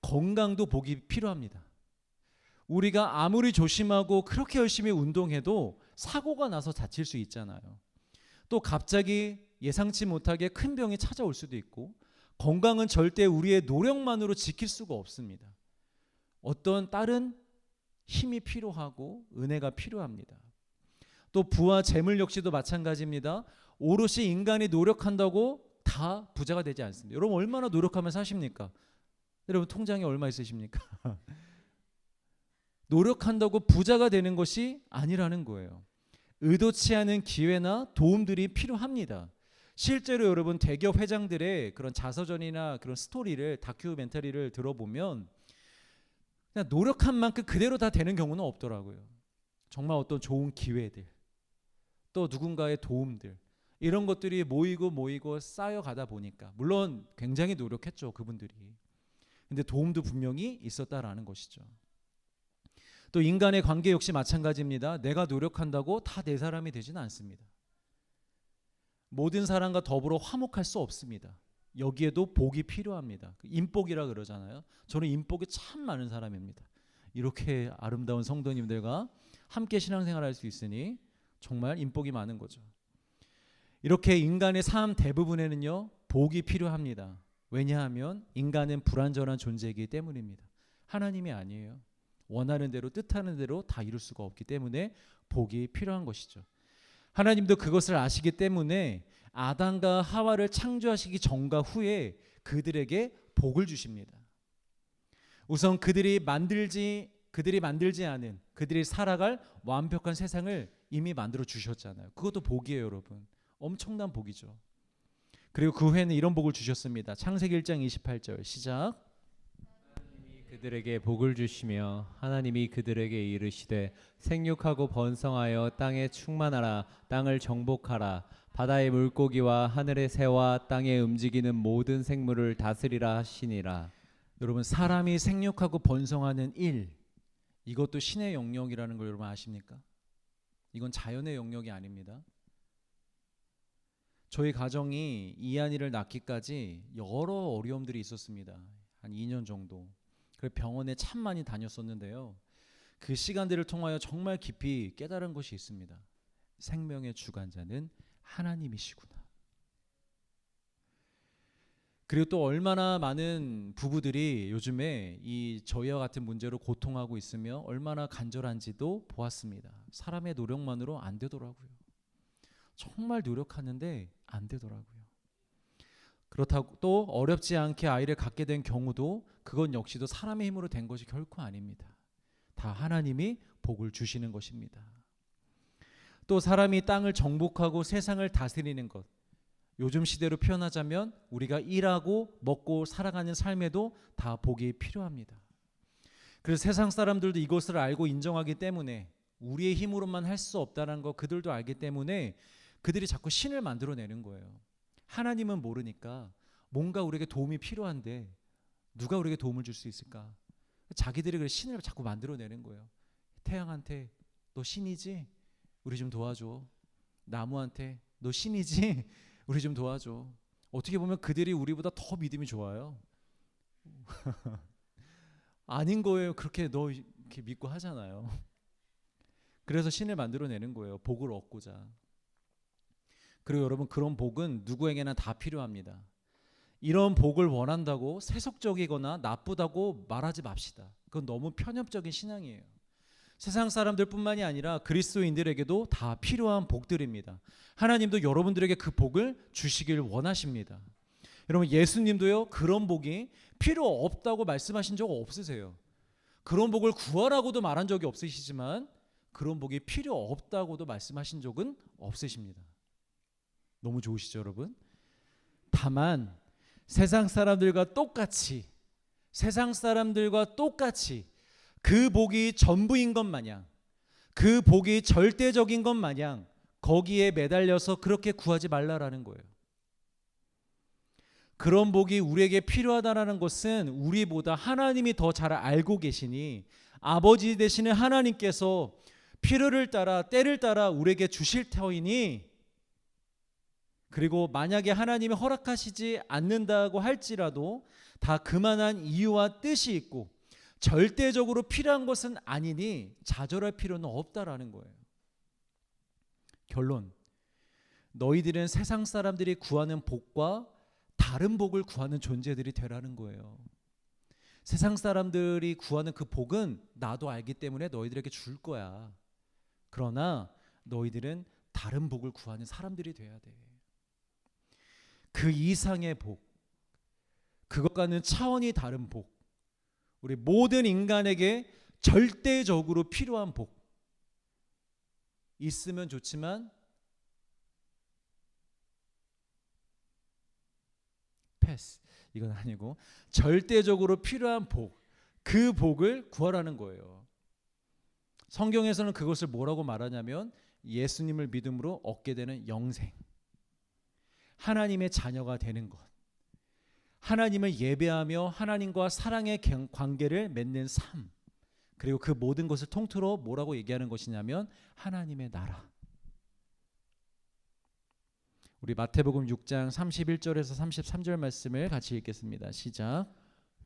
건강도 복이 필요합니다. 우리가 아무리 조심하고 그렇게 열심히 운동해도 사고가 나서 다칠 수 있잖아요. 또 갑자기 예상치 못하게 큰 병이 찾아올 수도 있고, 건강은 절대 우리의 노력만으로 지킬 수가 없습니다. 어떤 다른 힘이 필요하고 은혜가 필요합니다. 또 부와 재물 역시도 마찬가지입니다. 오롯이 인간이 노력한다고 다 부자가 되지 않습니다. 여러분 얼마나 노력하면 사십니까? 여러분 통장에 얼마 있으십니까? 노력한다고 부자가 되는 것이 아니라는 거예요. 의도치 않은 기회나 도움들이 필요합니다. 실제로 여러분 대기업 회장들의 그런 자서전이나 그런 스토리를, 다큐멘터리를 들어보면 그냥 노력한 만큼 그대로 다 되는 경우는 없더라고요. 정말 어떤 좋은 기회들, 또 누군가의 도움들, 이런 것들이 모이고 쌓여가다 보니까, 물론 굉장히 노력했죠, 그분들이. 근데 도움도 분명히 있었다라는 것이죠. 또 인간의 관계 역시 마찬가지입니다. 내가 노력한다고 다 내 사람이 되지는 않습니다. 모든 사람과 더불어 화목할 수 없습니다. 여기에도 복이 필요합니다. 인복이라 그러잖아요. 저는 인복이 참 많은 사람입니다. 이렇게 아름다운 성도님들과 함께 신앙생활할 수 있으니 정말 인복이 많은 거죠. 이렇게 인간의 삶 대부분에는요, 복이 필요합니다. 왜냐하면 인간은 불완전한 존재이기 때문입니다. 하나님이 아니에요. 원하는 대로 뜻하는 대로 다 이룰 수가 없기 때문에 복이 필요한 것이죠. 하나님도 그것을 아시기 때문에 아담과 하와를 창조하시기 전과 후에 그들에게 복을 주십니다. 우선 그들이 만들지 않은, 그들이 살아갈 완벽한 세상을 이미 만들어 주셨잖아요. 그것도 복이에요, 여러분. 엄청난 복이죠. 그리고 그 후에는 이런 복을 주셨습니다. 창세기 1장 28절 시작. 하나님이 그들에게 복을 주시며 하나님이 그들에게 이르시되 생육하고 번성하여 땅에 충만하라. 땅을 정복하라. 바다의 물고기와 하늘의 새와 땅에 움직이는 모든 생물을 다스리라 하시니라. 여러분, 사람이 생육하고 번성하는 일, 이것도 신의 영역이라는 걸 여러분 아십니까? 이건 자연의 영역이 아닙니다. 저희 가정이 이한이를 낳기까지 여러 어려움들이 있었습니다. 한 2년 정도. 그래서 병원에 참 많이 다녔었는데요. 그 시간들을 통하여 정말 깊이 깨달은 것이 있습니다. 생명의 주관자는 하나님이시구나. 그리고 또 얼마나 많은 부부들이 요즘에 이 저희와 같은 문제로 고통하고 있으며 얼마나 간절한지도 보았습니다. 사람의 노력만으로 안 되더라고요. 정말 노력하는데 안 되더라고요. 그렇다고 또 어렵지 않게 아이를 갖게 된 경우도 그건 역시도 사람의 힘으로 된 것이 결코 아닙니다. 다 하나님이 복을 주시는 것입니다. 또 사람이 땅을 정복하고 세상을 다스리는 것, 요즘 시대로 표현하자면 우리가 일하고 먹고 살아가는 삶에도 다 복이 필요합니다. 그래서 세상 사람들도 이것을 알고 인정하기 때문에 우리의 힘으로만 할 수 없다는 거 그들도 알기 때문에 그들이 자꾸 신을 만들어내는 거예요. 하나님은 모르니까 뭔가 우리에게 도움이 필요한데 누가 우리에게 도움을 줄 수 있을까? 자기들이 그 신을 자꾸 만들어내는 거예요. 태양한테 너 신이지? 우리 좀 도와줘. 나무한테 너 신이지? 우리 좀 도와줘. 어떻게 보면 그들이 우리보다 더 믿음이 좋아요. 아닌 거예요. 그렇게 너 이렇게 믿고 하잖아요. 그래서 신을 만들어내는 거예요. 복을 얻고자. 그리고 여러분, 그런 복은 누구에게나 다 필요합니다. 이런 복을 원한다고 세속적이거나 나쁘다고 말하지 맙시다. 그건 너무 편협적인 신앙이에요. 세상 사람들뿐만이 아니라 그리스도인들에게도 다 필요한 복들입니다. 하나님도 여러분들에게 그 복을 주시길 원하십니다. 여러분, 예수님도요, 그런 복이 필요 없다고 말씀하신 적 없으세요. 그런 복을 구하라고도 말한 적이 없으시지만 그런 복이 필요 없다고도 말씀하신 적은 없으십니다. 너무 좋으시죠, 여러분? 다만 세상 사람들과 똑같이 그 복이 전부인 것 마냥, 그 복이 절대적인 것 마냥 거기에 매달려서 그렇게 구하지 말라라는 거예요. 그런 복이 우리에게 필요하다라는 것은 우리보다 하나님이 더 잘 알고 계시니 아버지 되시는 하나님께서 필요를 따라 때를 따라 우리에게 주실 터이니, 그리고 만약에 하나님이 허락하시지 않는다고 할지라도 다 그만한 이유와 뜻이 있고 절대적으로 필요한 것은 아니니 좌절할 필요는 없다라는 거예요. 결론, 너희들은 세상 사람들이 구하는 복과 다른 복을 구하는 존재들이 되라는 거예요. 세상 사람들이 구하는 그 복은 나도 알기 때문에 너희들에게 줄 거야. 그러나 너희들은 다른 복을 구하는 사람들이 돼야 돼. 그 이상의 복, 그것과는 차원이 다른 복, 우리 모든 인간에게 절대적으로 필요한 복 있으면 좋지만 패스, 이건 아니고 절대적으로 필요한 복, 그 복을 구하라는 거예요. 성경에서는 그것을 뭐라고 말하냐면 예수님을 믿음으로 얻게 되는 영생, 하나님의 자녀가 되는 것, 하나님을 예배하며 하나님과 사랑의 관계를 맺는 삶, 그리고 그 모든 것을 통틀어 뭐라고 얘기하는 것이냐면 하나님의 나라. 우리 마태복음 6장 31절에서 33절 말씀을 같이 읽겠습니다. 시작.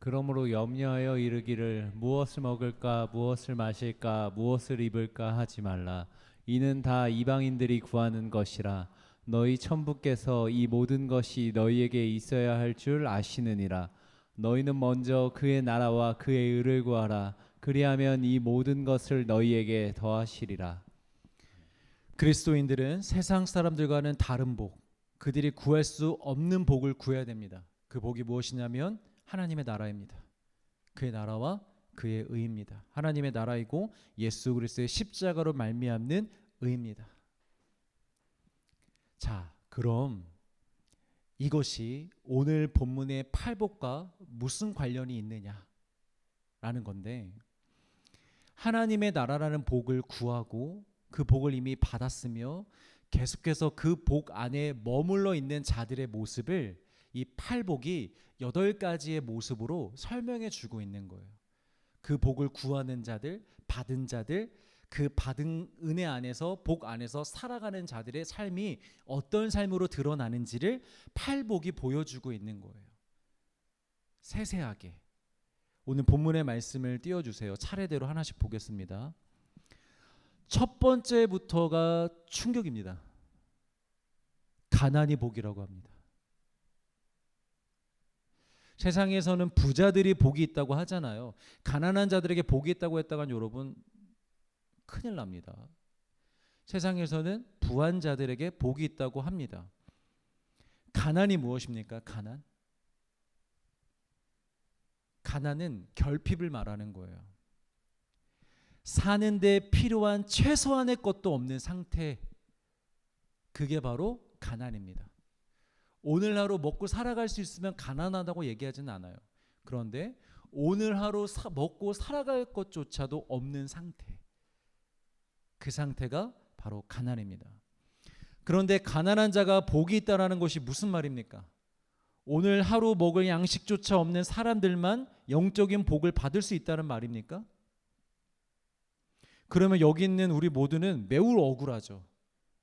그러므로 염려하여 이르기를 무엇을 먹을까 무엇을 마실까 무엇을 입을까 하지 말라. 이는 다 이방인들이 구하는 것이라. 너희 천부께서 이 모든 것이 너희에게 있어야 할 줄 아시느니라. 너희는 먼저 그의 나라와 그의 의를 구하라. 그리하면 이 모든 것을 너희에게 더하시리라. 그리스도인들은 세상 사람들과는 다른 복, 그들이 구할 수 없는 복을 구해야 됩니다. 그 복이 무엇이냐면 하나님의 나라입니다. 그의 나라와 그의 의입니다. 하나님의 나라이고 예수 그리스도의 십자가로 말미암는 의입니다. 자, 그럼 이것이 오늘 본문의 팔복과 무슨 관련이 있느냐라는 건데, 하나님의 나라라는 복을 구하고 그 복을 이미 받았으며 계속해서 그 복 안에 머물러 있는 자들의 모습을 이 팔복이 8가지의 모습으로 설명해 주고 있는 거예요. 그 복을 구하는 자들, 받은 자들, 그 받은 은혜 안에서 복 안에서 살아가는 자들의 삶이 어떤 삶으로 드러나는지를 팔복이 보여주고 있는 거예요. 세세하게. 오늘 본문의 말씀을 띄워주세요. 차례대로 하나씩 보겠습니다. 첫 번째부터가 충격입니다. 가난이 복이라고 합니다. 세상에서는 부자들이 복이 있다고 하잖아요. 가난한 자들에게 복이 있다고 했다간 여러분 큰일 납니다. 세상에서는 부한 자들에게 복이 있다고 합니다. 가난이 무엇입니까? 가난은 결핍을 말하는 거예요. 사는데 필요한 최소한의 것도 없는 상태, 그게 바로 가난입니다. 오늘 하루 먹고 살아갈 수 있으면 가난하다고 얘기하지는 않아요. 그런데 오늘 하루 먹고 살아갈 것조차도 없는 상태, 그 상태가 바로 가난입니다. 그런데 가난한 자가 복이 있다라는 것이 무슨 말입니까? 오늘 하루 먹을 양식조차 없는 사람들만 영적인 복을 받을 수 있다는 말입니까? 그러면 여기 있는 우리 모두는 매우 억울하죠.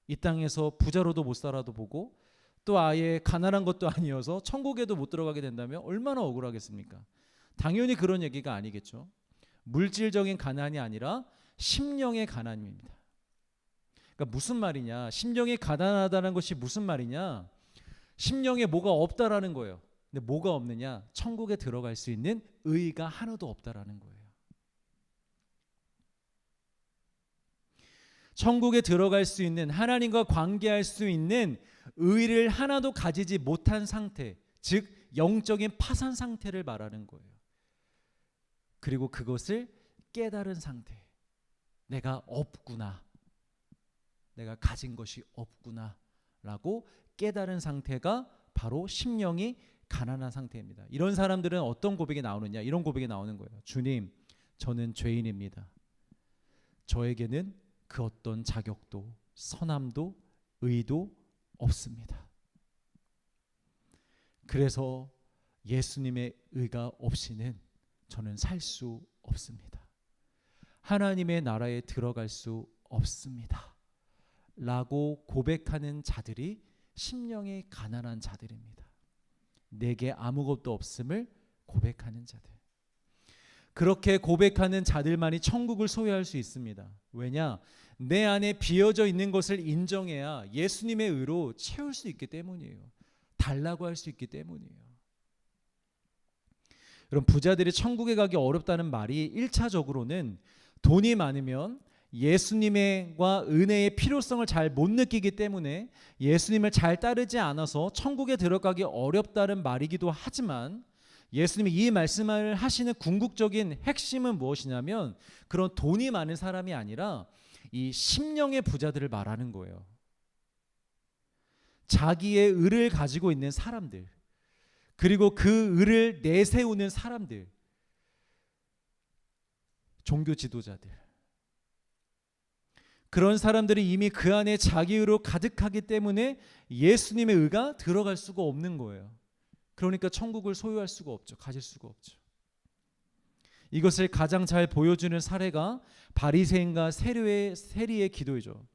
이 땅에서 부자로도 못 살아도 보고 또 아예 가난한 것도 아니어서 천국에도 못 들어가게 된다면 얼마나 억울하겠습니까? 당연히 그런 얘기가 아니겠죠. 물질적인 가난이 아니라 심령의 가난입니다. 그러니까 무슨 말이냐? 심령이 가난하다는 것이 무슨 말이냐? 심령에 뭐가 없다라는 거예요. 근데 뭐가 없느냐? 천국에 들어갈 수 있는 의의가 하나도 없다라는 거예요. 천국에 들어갈 수 있는, 하나님과 관계할 수 있는 의의를 하나도 가지지 못한 상태, 즉 영적인 파산 상태를 말하는 거예요. 그리고 그것을 깨달은 상태. 내가 없구나. 내가 가진 것이 없구나 라고 깨달은 상태가 바로 심령이 가난한 상태입니다. 이런 사람들은 어떤 고백이 나오느냐? 이런 고백이 나오는 거예요. 주님, 저는 죄인입니다. 저에게는 그 어떤 자격도 선함도 의도 없습니다. 그래서 예수님의 의가 없이는 저는 살 수 없습니다. 하나님의 나라에 들어갈 수 없습니다. 라고 고백하는 자들이 심령이 가난한 자들입니다. 내게 아무것도 없음을 고백하는 자들. 그렇게 고백하는 자들만이 천국을 소유할 수 있습니다. 왜냐? 내 안에 비어져 있는 것을 인정해야 예수님의 의로 채울 수 있기 때문이에요. 달라고 할 수 있기 때문이에요. 여러분, 부자들이 천국에 가기 어렵다는 말이 1차적으로는 돈이 많으면 예수님과 은혜의 필요성을 잘 못 느끼기 때문에 예수님을 잘 따르지 않아서 천국에 들어가기 어렵다는 말이기도 하지만, 예수님이 이 말씀을 하시는 궁극적인 핵심은 무엇이냐면 그런 돈이 많은 사람이 아니라 이 심령의 부자들을 말하는 거예요. 자기의 의를 가지고 있는 사람들, 그리고 그 의를 내세우는 사람들, 종교 지도자들, 그런 사람들이 이미 그 안에 자기 의로 가득하기 때문에 예수님의 의가 들어갈 수가 없는 거예요. 그러니까 천국을 소유할 수가 없죠. 가질 수가 없죠. 이것을 가장 잘 보여주는 사례가 바리새인과 세리의 기도이죠.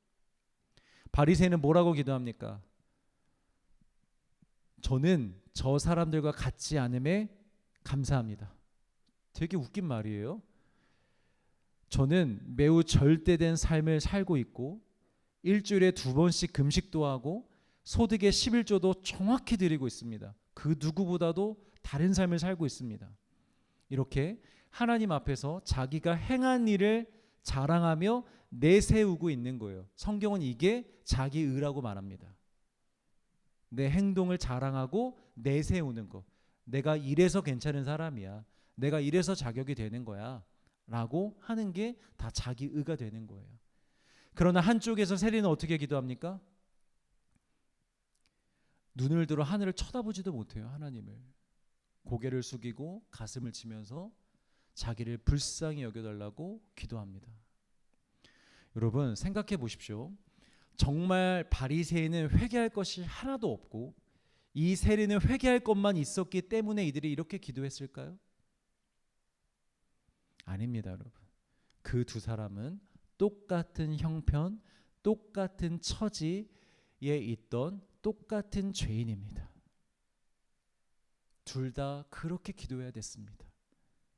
바리새인은 뭐라고 기도합니까? 저는 저 사람들과 같지 않음에 감사합니다. 되게 웃긴 말이에요. 저는 매우 절대된 삶을 살고 있고 일주일에 2번씩 금식도 하고 소득의 11조도 정확히 드리고 있습니다. 그 누구보다도 다른 삶을 살고 있습니다. 이렇게 하나님 앞에서 자기가 행한 일을 자랑하며 내세우고 있는 거예요. 성경은 이게 자기 의라고 말합니다. 내 행동을 자랑하고 내세우는 거. 내가 이래서 괜찮은 사람이야. 내가 이래서 자격이 되는 거야. 라고 하는 게 다 자기 의가 되는 거예요. 그러나 한쪽에서 세리는 어떻게 기도합니까? 눈을 들어 하늘을 쳐다보지도 못해요. 하나님을. 고개를 숙이고 가슴을 치면서 자기를 불쌍히 여겨달라고 기도합니다. 여러분, 생각해 보십시오. 정말 바리새인은 회개할 것이 하나도 없고 이 세리는 회개할 것만 있었기 때문에 이들이 이렇게 기도했을까요? 아닙니다, 여러분. 그 두 사람은 똑같은 형편, 똑같은 처지에 있던 똑같은 죄인입니다. 둘 다 그렇게 기도해야 됐습니다.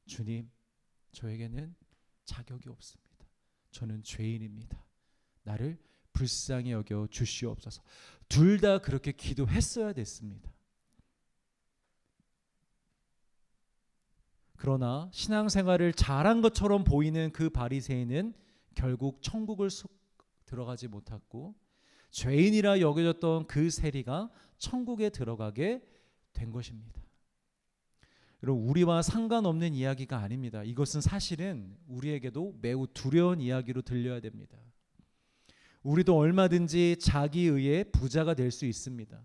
주님, 저에게는 자격이 없습니다. 저는 죄인입니다. 나를 불쌍히 여겨 주시옵소서. 둘 다 그렇게 기도했어야 됐습니다. 그러나 신앙생활을 잘한 것처럼 보이는 그 바리새인은 결국 천국을 들어가지 못했고 죄인이라 여겨졌던 그 세리가 천국에 들어가게 된 것입니다. 여러분, 우리와 상관없는 이야기가 아닙니다. 이것은 사실은 우리에게도 매우 두려운 이야기로 들려야 됩니다. 우리도 얼마든지 자기 의에 부자가 될 수 있습니다.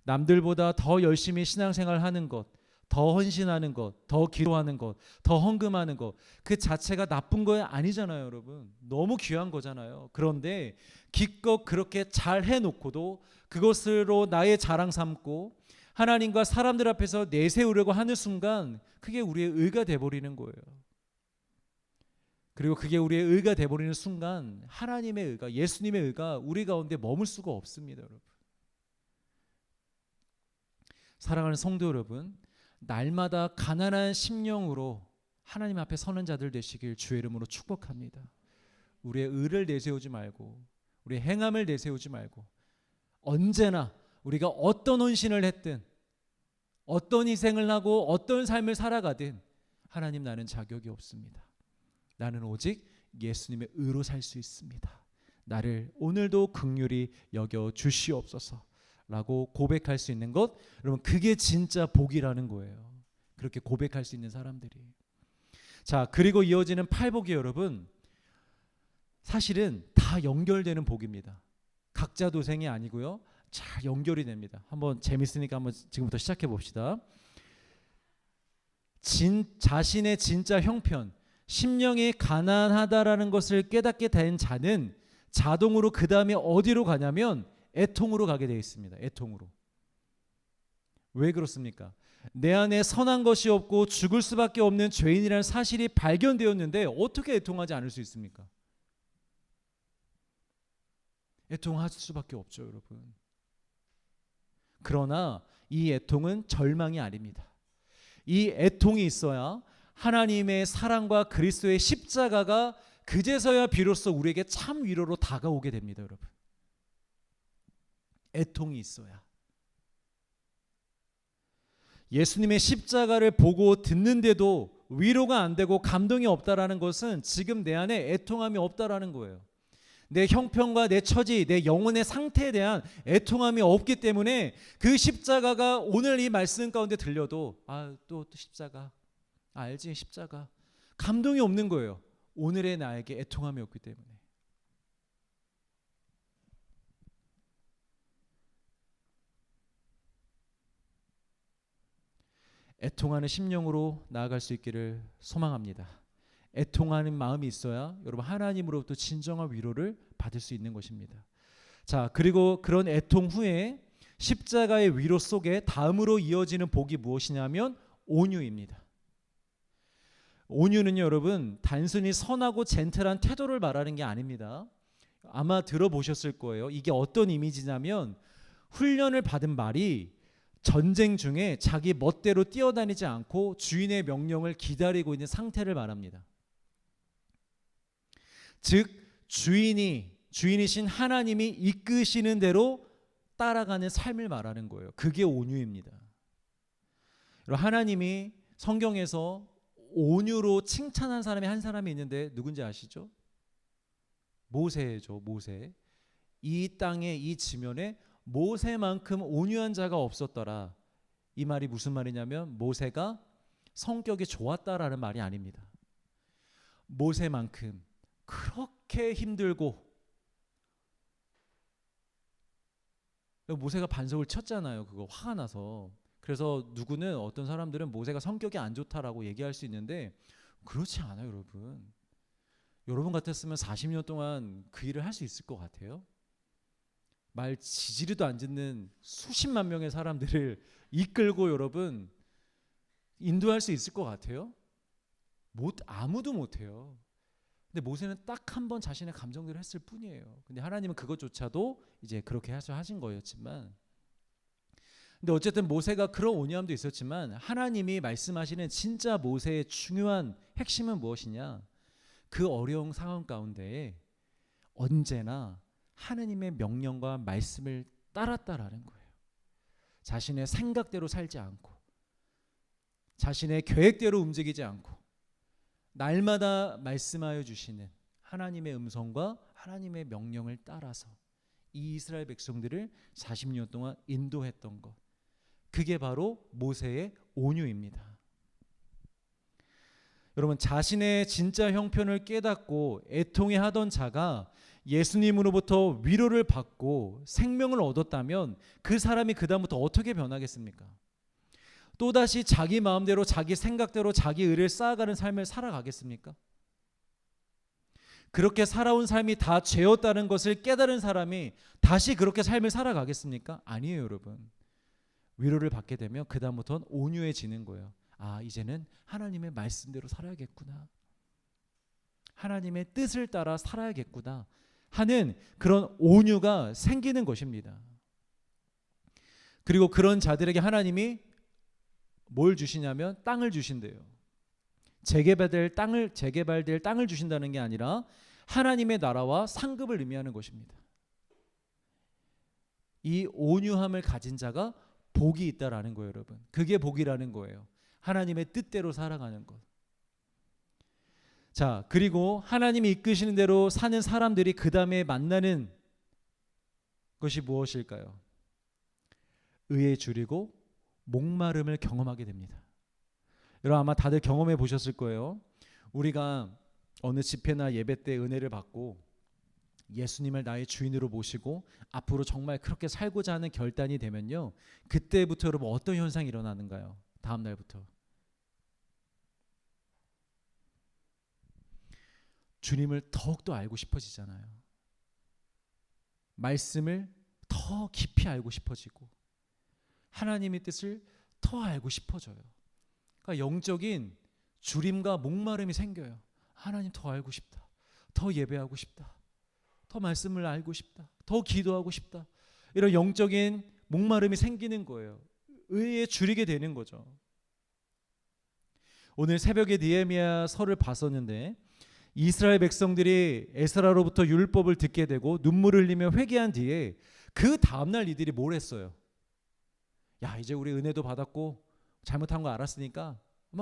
남들보다 더 열심히 신앙생활하는 것, 더 헌신하는 것, 더 기도하는 것, 더 헌금하는 것, 그 자체가 나쁜 거 아니잖아요, 여러분. 너무 귀한 거잖아요. 그런데 기껏 그렇게 잘 해놓고도 그것으로 나의 자랑 삼고 하나님과 사람들 앞에서 내세우려고 하는 순간 그게 우리의 의가 돼버리는 거예요. 그리고 그게 우리의 의가 돼버리는 순간 하나님의 의가, 예수님의 의가 우리 가운데 머물 수가 없습니다. 여러분, 사랑하는 성도 여러분, 날마다 가난한 심령으로 하나님 앞에 서는 자들 되시길 주의 이름으로 축복합니다. 우리의 의를 내세우지 말고, 우리의 행함을 내세우지 말고, 언제나 우리가 어떤 헌신을 했든, 어떤 희생을 하고 어떤 삶을 살아가든 하나님, 나는 자격이 없습니다. 나는 오직 예수님의 의로 살 수 있습니다. 나를 오늘도 긍휼히 여겨 주시옵소서 라고 고백할 수 있는 것, 여러분, 그게 진짜 복이라는 거예요. 그렇게 고백할 수 있는 사람들이. 자, 그리고 이어지는 팔복이 여러분, 사실은 다 연결되는 복입니다. 각자 도생이 아니고요, 잘 연결이 됩니다. 한번 재밌으니까 한번 지금부터 시작해 봅시다. 자신의 진짜 형편, 심령이 가난하다라는 것을 깨닫게 된 자는 자동으로 그 다음에 어디로 가냐면 애통으로 가게 되어 있습니다. 애통으로. 왜 그렇습니까? 내 안에 선한 것이 없고 죽을 수밖에 없는 죄인이라는 사실이 발견되었는데 어떻게 애통하지 않을 수 있습니까? 애통할 수밖에 없죠, 여러분. 그러나 이 애통은 절망이 아닙니다. 이 애통이 있어야 하나님의 사랑과 그리스도의 십자가가 그제서야 비로소 우리에게 참 위로로 다가오게 됩니다, 여러분. 애통이 있어야. 예수님의 십자가를 보고 듣는데도 위로가 안 되고 감동이 없다라는 것은 지금 내 안에 애통함이 없다라는 거예요. 내 형편과 내 처지, 내 영혼의 상태에 대한 애통함이 없기 때문에 그 십자가가 오늘 이 말씀 가운데 들려도 또 십자가, 알지, 십자가, 감동이 없는 거예요. 오늘의 나에게 애통함이 없기 때문에. 애통하는 심령으로 나아갈 수 있기를 소망합니다. 애통하는 마음이 있어야 여러분 하나님으로부터 진정한 위로를 받을 수 있는 것입니다. 자, 그리고 그런 애통 후에 십자가의 위로 속에 다음으로 이어지는 복이 무엇이냐면 온유입니다. 온유는요, 여러분, 단순히 선하고 젠틀한 태도를 말하는 게 아닙니다. 아마 들어보셨을 거예요. 이게 어떤 이미지냐면 훈련을 받은 말이 전쟁 중에 자기 멋대로 뛰어다니지 않고 주인의 명령을 기다리고 있는 상태를 말합니다. 즉 주인이신 하나님이 이끄시는 대로 따라가는 삶을 말하는 거예요. 그게 온유입니다. 하나님이 성경에서 온유로 칭찬한 사람이 한 사람이 있는데 누군지 아시죠? 모세죠. 모세. 이 땅에, 이 지면에 모세만큼 온유한 자가 없었더라. 이 말이 무슨 말이냐면 모세가 성격이 좋았다라는 말이 아닙니다. 모세만큼 그렇게 힘들고, 모세가 반석을 쳤잖아요. 그거 화가 나서. 그래서 누구는, 어떤 사람들은 모세가 성격이 안 좋다라고 얘기할 수 있는데 그렇지 않아요, 여러분. 여러분 같았으면 40년 동안 그 일을 할 수 있을 것 같아요? 말 지지리도 안 듣는 수십만 명의 사람들을 이끌고 여러분 인도할 수 있을 것 같아요? 아무도 못해요. 근데 모세는 딱 한 번 자신의 감정대로 했을 뿐이에요. 근데 하나님은 그것조차도 이제 그렇게 하신 거였지만, 근데 어쨌든 모세가 그런 온유함도 있었지만 하나님이 말씀하시는 진짜 모세의 중요한 핵심은 무엇이냐? 그 어려운 상황 가운데에 언제나 하나님의 명령과 말씀을 따랐다라는 거예요. 자신의 생각대로 살지 않고, 자신의 계획대로 움직이지 않고, 날마다 말씀하여 주시는 하나님의 음성과 하나님의 명령을 따라서 이 이스라엘 백성들을 40년 동안 인도했던 것, 그게 바로 모세의 온유입니다. 여러분, 자신의 진짜 형편을 깨닫고 애통해 하던 자가 예수님으로부터 위로를 받고 생명을 얻었다면 그 사람이 그다음부터 어떻게 변하겠습니까? 또다시 자기 마음대로, 자기 생각대로 자기 의를 쌓아가는 삶을 살아가겠습니까? 그렇게 살아온 삶이 다 죄였다는 것을 깨달은 사람이 다시 그렇게 삶을 살아가겠습니까? 아니에요, 여러분. 위로를 받게 되면 그다음부터는 온유해지는 거예요. 아, 이제는 하나님의 말씀대로 살아야겠구나. 하나님의 뜻을 따라 살아야겠구나 하는 그런 온유가 생기는 것입니다. 그리고 그런 자들에게 하나님이 뭘 주시냐면 땅을 주신대요. 재개발될 땅을 주신다는 게 아니라 하나님의 나라와 상급을 의미하는 것입니다. 이 온유함을 가진 자가 복이 있다라는 거예요, 여러분. 그게 복이라는 거예요. 하나님의 뜻대로 살아가는 것. 자, 그리고 하나님이 이끄시는 대로 사는 사람들이 그 다음에 만나는 것이 무엇일까요? 의에 줄이고 목마름을 경험하게 됩니다. 여러분 아마 다들 경험해 보셨을 거예요. 우리가 어느 집회나 예배 때 은혜를 받고 예수님을 나의 주인으로 모시고 앞으로 정말 그렇게 살고자 하는 결단이 되면요, 그때부터 여러분 어떤 현상이 일어나는가요? 다음 날부터 주님을 더욱더 알고 싶어지잖아요. 말씀을 더 깊이 알고 싶어지고 하나님의 뜻을 더 알고 싶어져요. 그러니까 영적인 주림과 목마름이 생겨요. 하나님 더 알고 싶다. 더 예배하고 싶다. 더 말씀을 알고 싶다. 더 기도하고 싶다. 이런 영적인 목마름이 생기는 거예요. 의에 줄이게 되는 거죠. 오늘 새벽에 느헤미야서를 봤었는데 이스라엘 백성들이 에스라로부터 율법을 듣게 되고 눈물을 흘리며 회개한 뒤에 그 다음날 이들이 뭘 했어요? 야, 이제 우리 은혜도 받았고 잘못한 거 알았으니까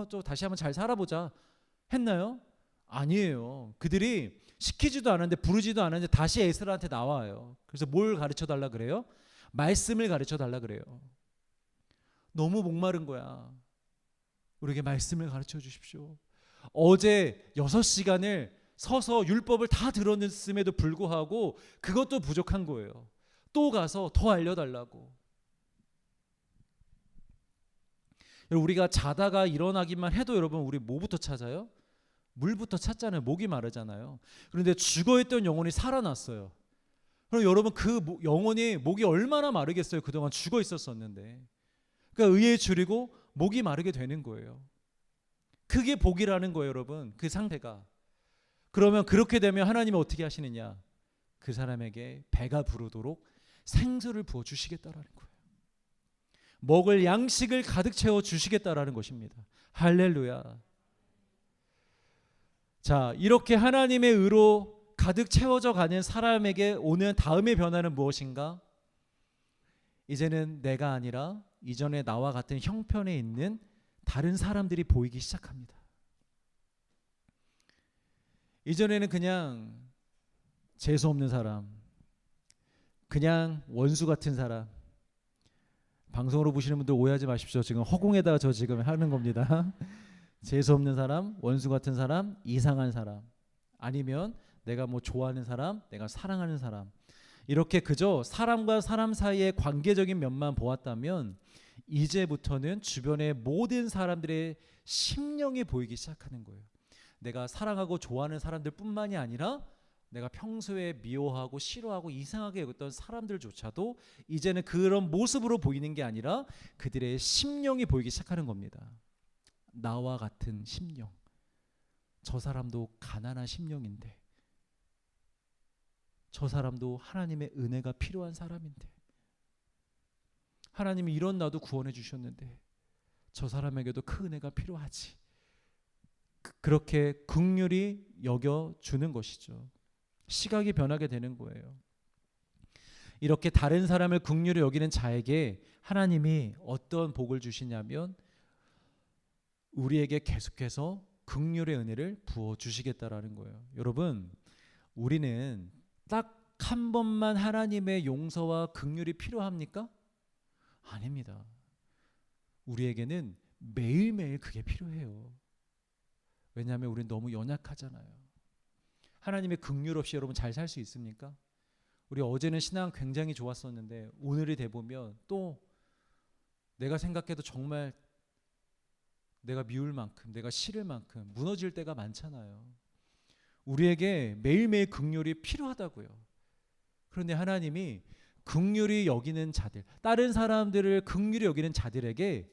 또 다시 한번 잘 살아보자 했나요? 아니에요. 그들이 시키지도 않았는데 부르지도 않았는데 다시 에스라한테 나와요. 그래서 뭘 가르쳐 달라 그래요? 말씀을 가르쳐 달라 그래요. 너무 목마른 거야. 우리에게 말씀을 가르쳐 주십시오. 어제 6시간을 서서 율법을 다 들었음에도 불구하고 그것도 부족한 거예요. 또 가서 더 알려달라고. 우리가 자다가 일어나기만 해도 여러분 우리 뭐부터 찾아요? 물부터 찾잖아요. 목이 마르잖아요. 그런데 죽어있던 영혼이 살아났어요. 그럼 여러분 그 영혼이 목이 얼마나 마르겠어요. 그동안 죽어 있었었는데. 그러니까 의에 줄이고 목이 마르게 되는 거예요. 그게 복이라는 거예요, 여러분. 그 상태가. 그러면 그렇게 되면 하나님이 어떻게 하시느냐? 그 사람에게 배가 부르도록 생수를 부어 주시겠다라는 거예요. 먹을 양식을 가득 채워 주시겠다라는 것입니다. 할렐루야. 자, 이렇게 하나님의 의로 가득 채워져 가는 사람에게 오는 다음의 변화는 무엇인가? 이제는 내가 아니라 이전에 나와 같은 형편에 있는 다른 사람들이 보이기 시작합니다. 이전에는 그냥 재수 없는 사람, 그냥 원수 같은 사람. 방송으로 보시는 분들 오해하지 마십시오. 지금 허공에다가 저 지금 하는 겁니다. 재수 없는 사람, 원수 같은 사람, 이상한 사람, 아니면 내가 뭐 좋아하는 사람, 내가 사랑하는 사람, 이렇게 그저 사람과 사람 사이의 관계적인 면만 보았다면 이제부터는 주변의 모든 사람들의 심령이 보이기 시작하는 거예요. 내가 사랑하고 좋아하는 사람들 뿐만이 아니라 내가 평소에 미워하고 싫어하고 이상하게 여겼던 사람들조차도 이제는 그런 모습으로 보이는 게 아니라 그들의 심령이 보이기 시작하는 겁니다. 나와 같은 심령. 저 사람도 가난한 심령인데, 저 사람도 하나님의 은혜가 필요한 사람인데, 하나님이 이런 나도 구원해 주셨는데 저 사람에게도 그 은혜가 필요하지. 그렇게 긍휼히 여겨주는 것이죠. 시각이 변하게 되는 거예요. 이렇게 다른 사람을 긍휼히 여기는 자에게 하나님이 어떤 복을 주시냐면 우리에게 계속해서 긍휼의 은혜를 부어주시겠다라는 거예요. 여러분, 우리는 딱 한 번만 하나님의 용서와 긍휼이 필요합니까? 아닙니다. 우리에게는 매일매일 그게 필요해요. 왜냐하면 우리는 너무 연약하잖아요. 하나님의 긍휼 없이 여러분 잘 살 수 있습니까? 우리 어제는 신앙 굉장히 좋았었는데 오늘이 돼보면 또 내가 생각해도 정말 내가 미울 만큼, 내가 싫을 만큼 무너질 때가 많잖아요. 우리에게 매일매일 긍휼이 필요하다고요. 그런데 하나님이 긍휼히 여기는 자들, 다른 사람들을 긍휼히 여기는 자들에게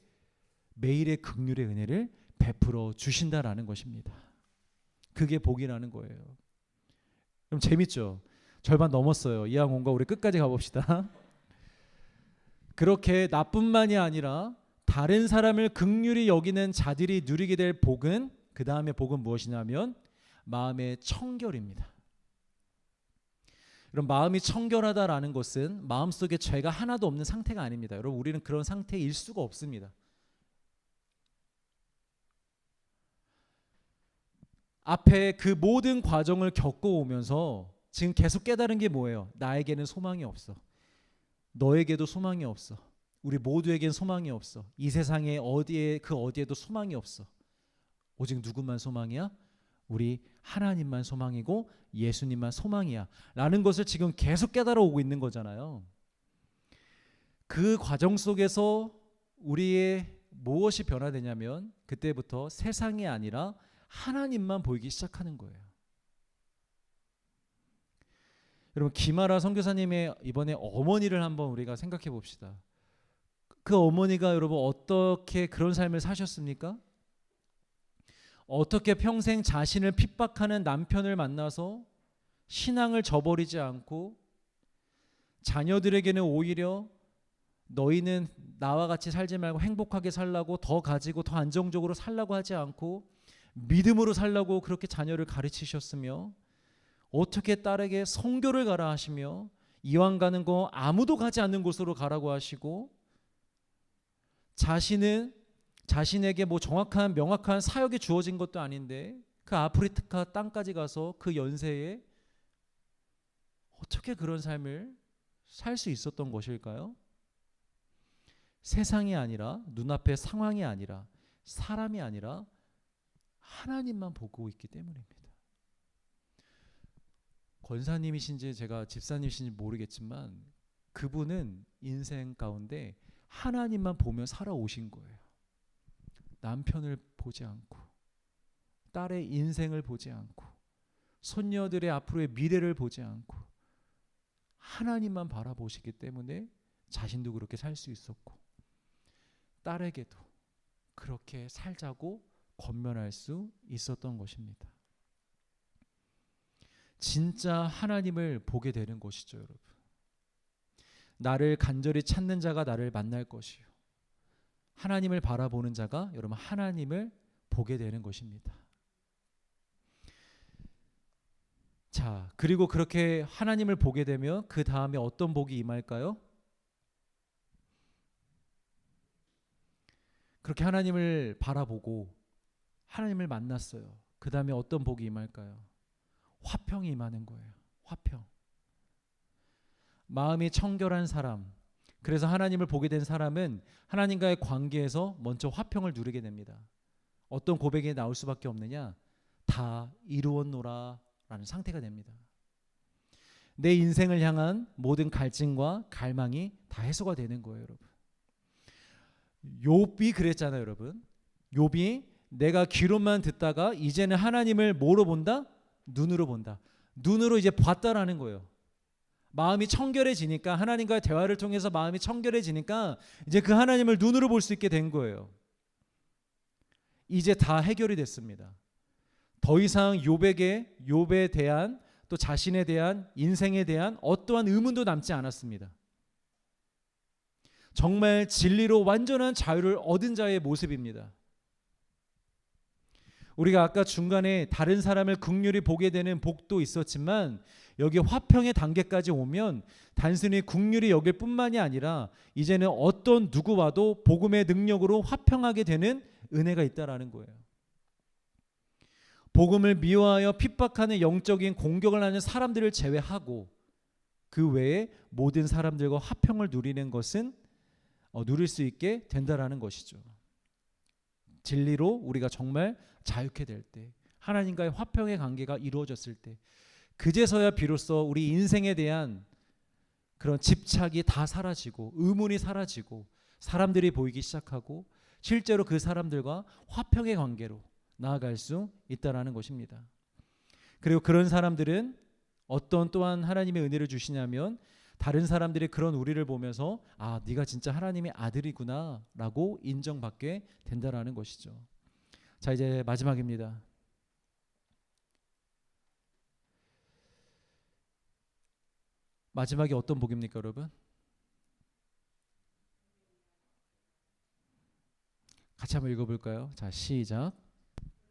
매일의 긍휼의 은혜를 베풀어 주신다라는 것입니다. 그게 복이라는 거예요. 그럼 재밌죠? 절반 넘었어요. 이왕 온 거 우리 끝까지 가봅시다. 그렇게 나뿐만이 아니라 다른 사람을 긍휼히 여기는 자들이 누리게 될 복은, 그 다음에 복은 무엇이냐면 마음의 청결입니다. 여러분, 마음이 청결하다라는 것은 마음속에 죄가 하나도 없는 상태가 아닙니다. 여러분, 우리는 그런 상태일 수가 없습니다. 앞에 그 모든 과정을 겪어오면서 지금 계속 깨달은 게 뭐예요? 나에게는 소망이 없어. 너에게도 소망이 없어. 우리 모두에겐 소망이 없어. 이 세상에 어디에 그 어디에도 소망이 없어. 오직 누구만 소망이야? 우리 하나님만 소망이고 예수님만 소망이야 라는 것을 지금 계속 깨달아 오고 있는 거잖아요. 그 과정 속에서 우리의 무엇이 변화되냐면 그때부터 세상이 아니라 하나님만 보이기 시작하는 거예요. 여러분, 김아라 선교사님의 이번에 어머니를 한번 우리가 생각해 봅시다. 그 어머니가 여러분 어떻게 그런 삶을 사셨습니까? 어떻게 평생 자신을 핍박하는 남편을 만나서 신앙을 저버리지 않고 자녀들에게는 오히려 너희는 나와 같이 살지 말고 행복하게 살라고, 더 가지고 더 안정적으로 살라고 하지 않고 믿음으로 살라고 그렇게 자녀를 가르치셨으며, 어떻게 딸에게 선교를 가라 하시며 이왕 가는 거 아무도 가지 않는 곳으로 가라고 하시고, 자신에게 뭐 정확한 명확한 사역이 주어진 것도 아닌데 그 아프리카 땅까지 가서 그 연세에 어떻게 그런 삶을 살 수 있었던 것일까요? 세상이 아니라, 눈앞의 상황이 아니라, 사람이 아니라 하나님만 보고 있기 때문입니다. 권사님이신지 제가 집사님이신지 모르겠지만 그분은 인생 가운데 하나님만 보며 살아오신 거예요. 남편을 보지 않고, 딸의 인생을 보지 않고, 손녀들의 앞으로의 미래를 보지 않고 하나님만 바라보시기 때문에 자신도 그렇게 살 수 있었고 딸에게도 그렇게 살자고 권면할 수 있었던 것입니다. 진짜 하나님을 보게 되는 것이죠, 여러분. 나를 간절히 찾는 자가 나를 만날 것이요, 하나님을 바라보는 자가 여러분 하나님을 보게 되는 것입니다. 자, 그리고 그렇게 하나님을 보게 되면 그 다음에 어떤 복이 임할까요? 그렇게 하나님을 바라보고 하나님을 만났어요. 그 다음에 어떤 복이 임할까요? 화평이 임하는 거예요. 화평. 마음이 청결한 사람, 그래서 하나님을 보게 된 사람은 하나님과의 관계에서 먼저 화평을 누리게 됩니다. 어떤 고백이 나올 수밖에 없느냐? 다 이루었노라 라는 상태가 됩니다. 내 인생을 향한 모든 갈증과 갈망이 다 해소가 되는 거예요, 여러분. 욥이 그랬잖아요, 여러분. 욥이 내가 귀로만 듣다가 이제는 하나님을 뭐로 본다? 눈으로 본다. 눈으로 이제 봤다라는 거예요. 마음이 청결해지니까, 하나님과의 대화를 통해서 마음이 청결해지니까 이제 그 하나님을 눈으로 볼 수 있게 된 거예요. 이제 다 해결이 됐습니다. 더 이상 욥에 대한, 또 자신에 대한, 인생에 대한 어떠한 의문도 남지 않았습니다. 정말 진리로 완전한 자유를 얻은 자의 모습입니다. 우리가 아까 중간에 다른 사람을 긍휼히 보게 되는 복도 있었지만 여기 화평의 단계까지 오면 단순히 긍휼히 여길 뿐만이 아니라 이제는 어떤 누구와도 복음의 능력으로 화평하게 되는 은혜가 있다라는 거예요. 복음을 미워하여 핍박하는 영적인 공격을 하는 사람들을 제외하고 그 외에 모든 사람들과 화평을 누리는 것은 누릴 수 있게 된다라는 것이죠. 진리로 우리가 정말 자유케 될 때, 하나님과의 화평의 관계가 이루어졌을 때, 그제서야 비로소 우리 인생에 대한 그런 집착이 다 사라지고 의문이 사라지고 사람들이 보이기 시작하고 실제로 그 사람들과 화평의 관계로 나아갈 수 있다라는 것입니다. 그리고 그런 사람들은 어떤 또한 하나님의 은혜를 주시냐면 다른 사람들이 그런 우리를 보면서 아, 네가 진짜 하나님의 아들이구나라고 인정받게 된다라는 것이죠. 자, 이제 마지막입니다. 마지막이 어떤 복입니까, 여러분? 같이 한번 읽어볼까요? 자, 시작.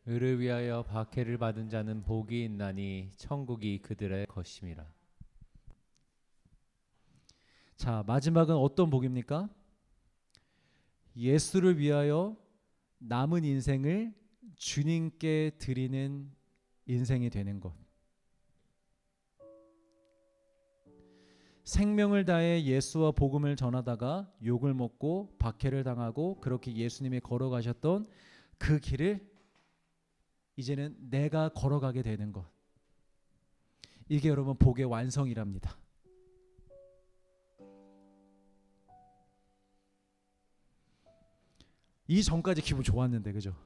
의를 위하여 박해를 받은 자는 복이 있나니 천국이 그들의 것임이라. 자, 마지막은 어떤 복입니까? 예수를 위하여 남은 인생을 주님께 드리는 인생이 되는 것. 생명을 다해 예수와 복음을 전하다가 욕을 먹고 박해를 당하고 그렇게 예수님이 걸어가셨던 그 길을 이제는 내가 걸어가게 되는 것. 이게 여러분 복의 완성이랍니다. 이 전까지 기분 좋았는데, 그죠?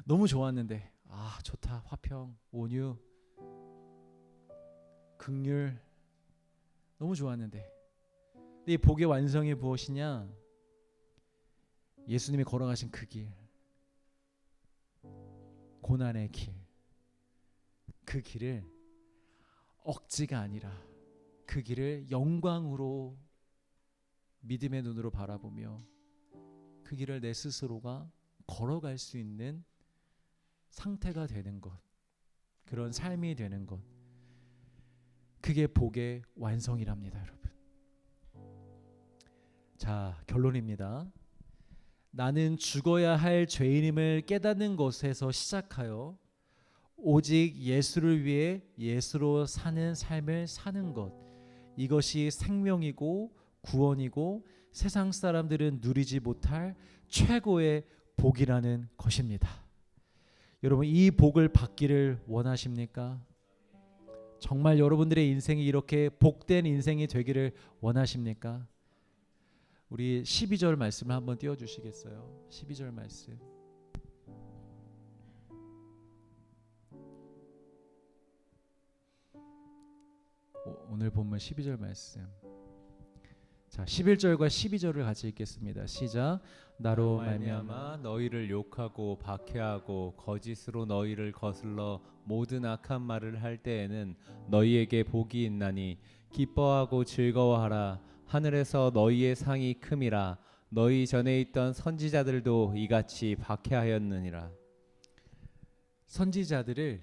너무 좋았는데, 아, 좋다. 화평, 온유, 긍휼, 너무 좋았는데, 근데 이 복의 완성이 무엇이냐? 예수님이 걸어가신 그 길, 고난의 길, 그 길을 억지가 아니라 그 길을 영광으로 믿음의 눈으로 바라보며 그 길을 내 스스로가 걸어갈 수 있는 상태가 되는 것, 그런 삶이 되는 것, 그게 복의 완성이랍니다, 여러분. 자, 결론입니다. 나는 죽어야 할 죄인임을 깨닫는 것에서 시작하여 오직 예수를 위해 예수로 사는 삶을 사는 것, 이것이 생명이고 구원이고 세상 사람들은 누리지 못할 최고의 복이라는 것입니다. 여러분, 이 복을 받기를 원하십니까? 정말 여러분들의 인생이 이렇게 복된 인생이 되기를 원하십니까? 우리 12절 말씀을 한번 띄워주시겠어요? 12절 말씀. 오늘 본문 12절 말씀. 자, 11절과 12절을 같이 읽겠습니다. 시작. 나로 말미암아 너희를 욕하고 박해하고 거짓으로 너희를 거슬러 모든 악한 말을 할 때에는 너희에게 복이 있나니 기뻐하고 즐거워하라. 하늘에서 너희의 상이 큼이라. 너희 전에 있던 선지자들도 이같이 박해하였느니라. 선지자들을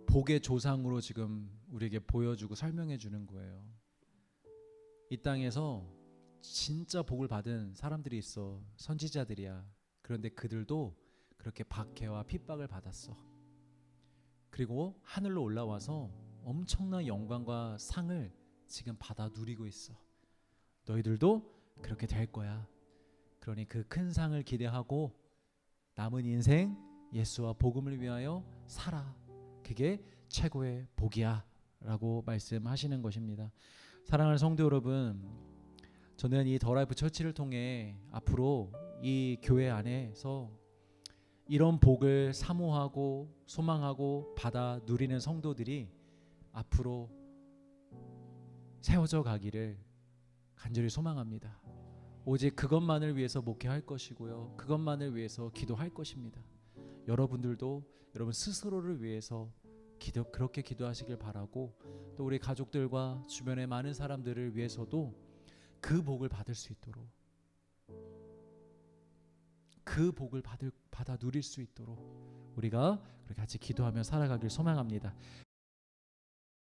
복의 조상으로 지금 우리에게 보여주고 설명해 주는 거예요. 이 땅에서 진짜 복을 받은 사람들이 있어. 선지자들이야. 그런데 그들도 그렇게 박해와 핍박을 받았어. 그리고 하늘로 올라와서 엄청난 영광과 상을 지금 받아 누리고 있어. 너희들도 그렇게 될 거야. 그러니 그 큰 상을 기대하고 남은 인생 예수와 복음을 위하여 살아. 그게 최고의 복이야 라고 말씀하시는 것입니다. 사랑하는 성도 여러분, 저는 이 더 라이프 처치를 통해 앞으로 이 교회 안에서 이런 복을 사모하고 소망하고 받아 누리는 성도들이 앞으로 세워져 가기를 간절히 소망합니다. 오직 그것만을 위해서 목회할 것이고요, 그것만을 위해서 기도할 것입니다. 여러분들도 여러분 스스로를 위해서 그렇게 기도하시길 바라고, 또 우리 가족들과 주변의 많은 사람들을 위해서도 그 복을 받을 수 있도록, 그 복을 받아 누릴 수 있도록 우리가 그렇게 같이 기도하며 살아가길 소망합니다.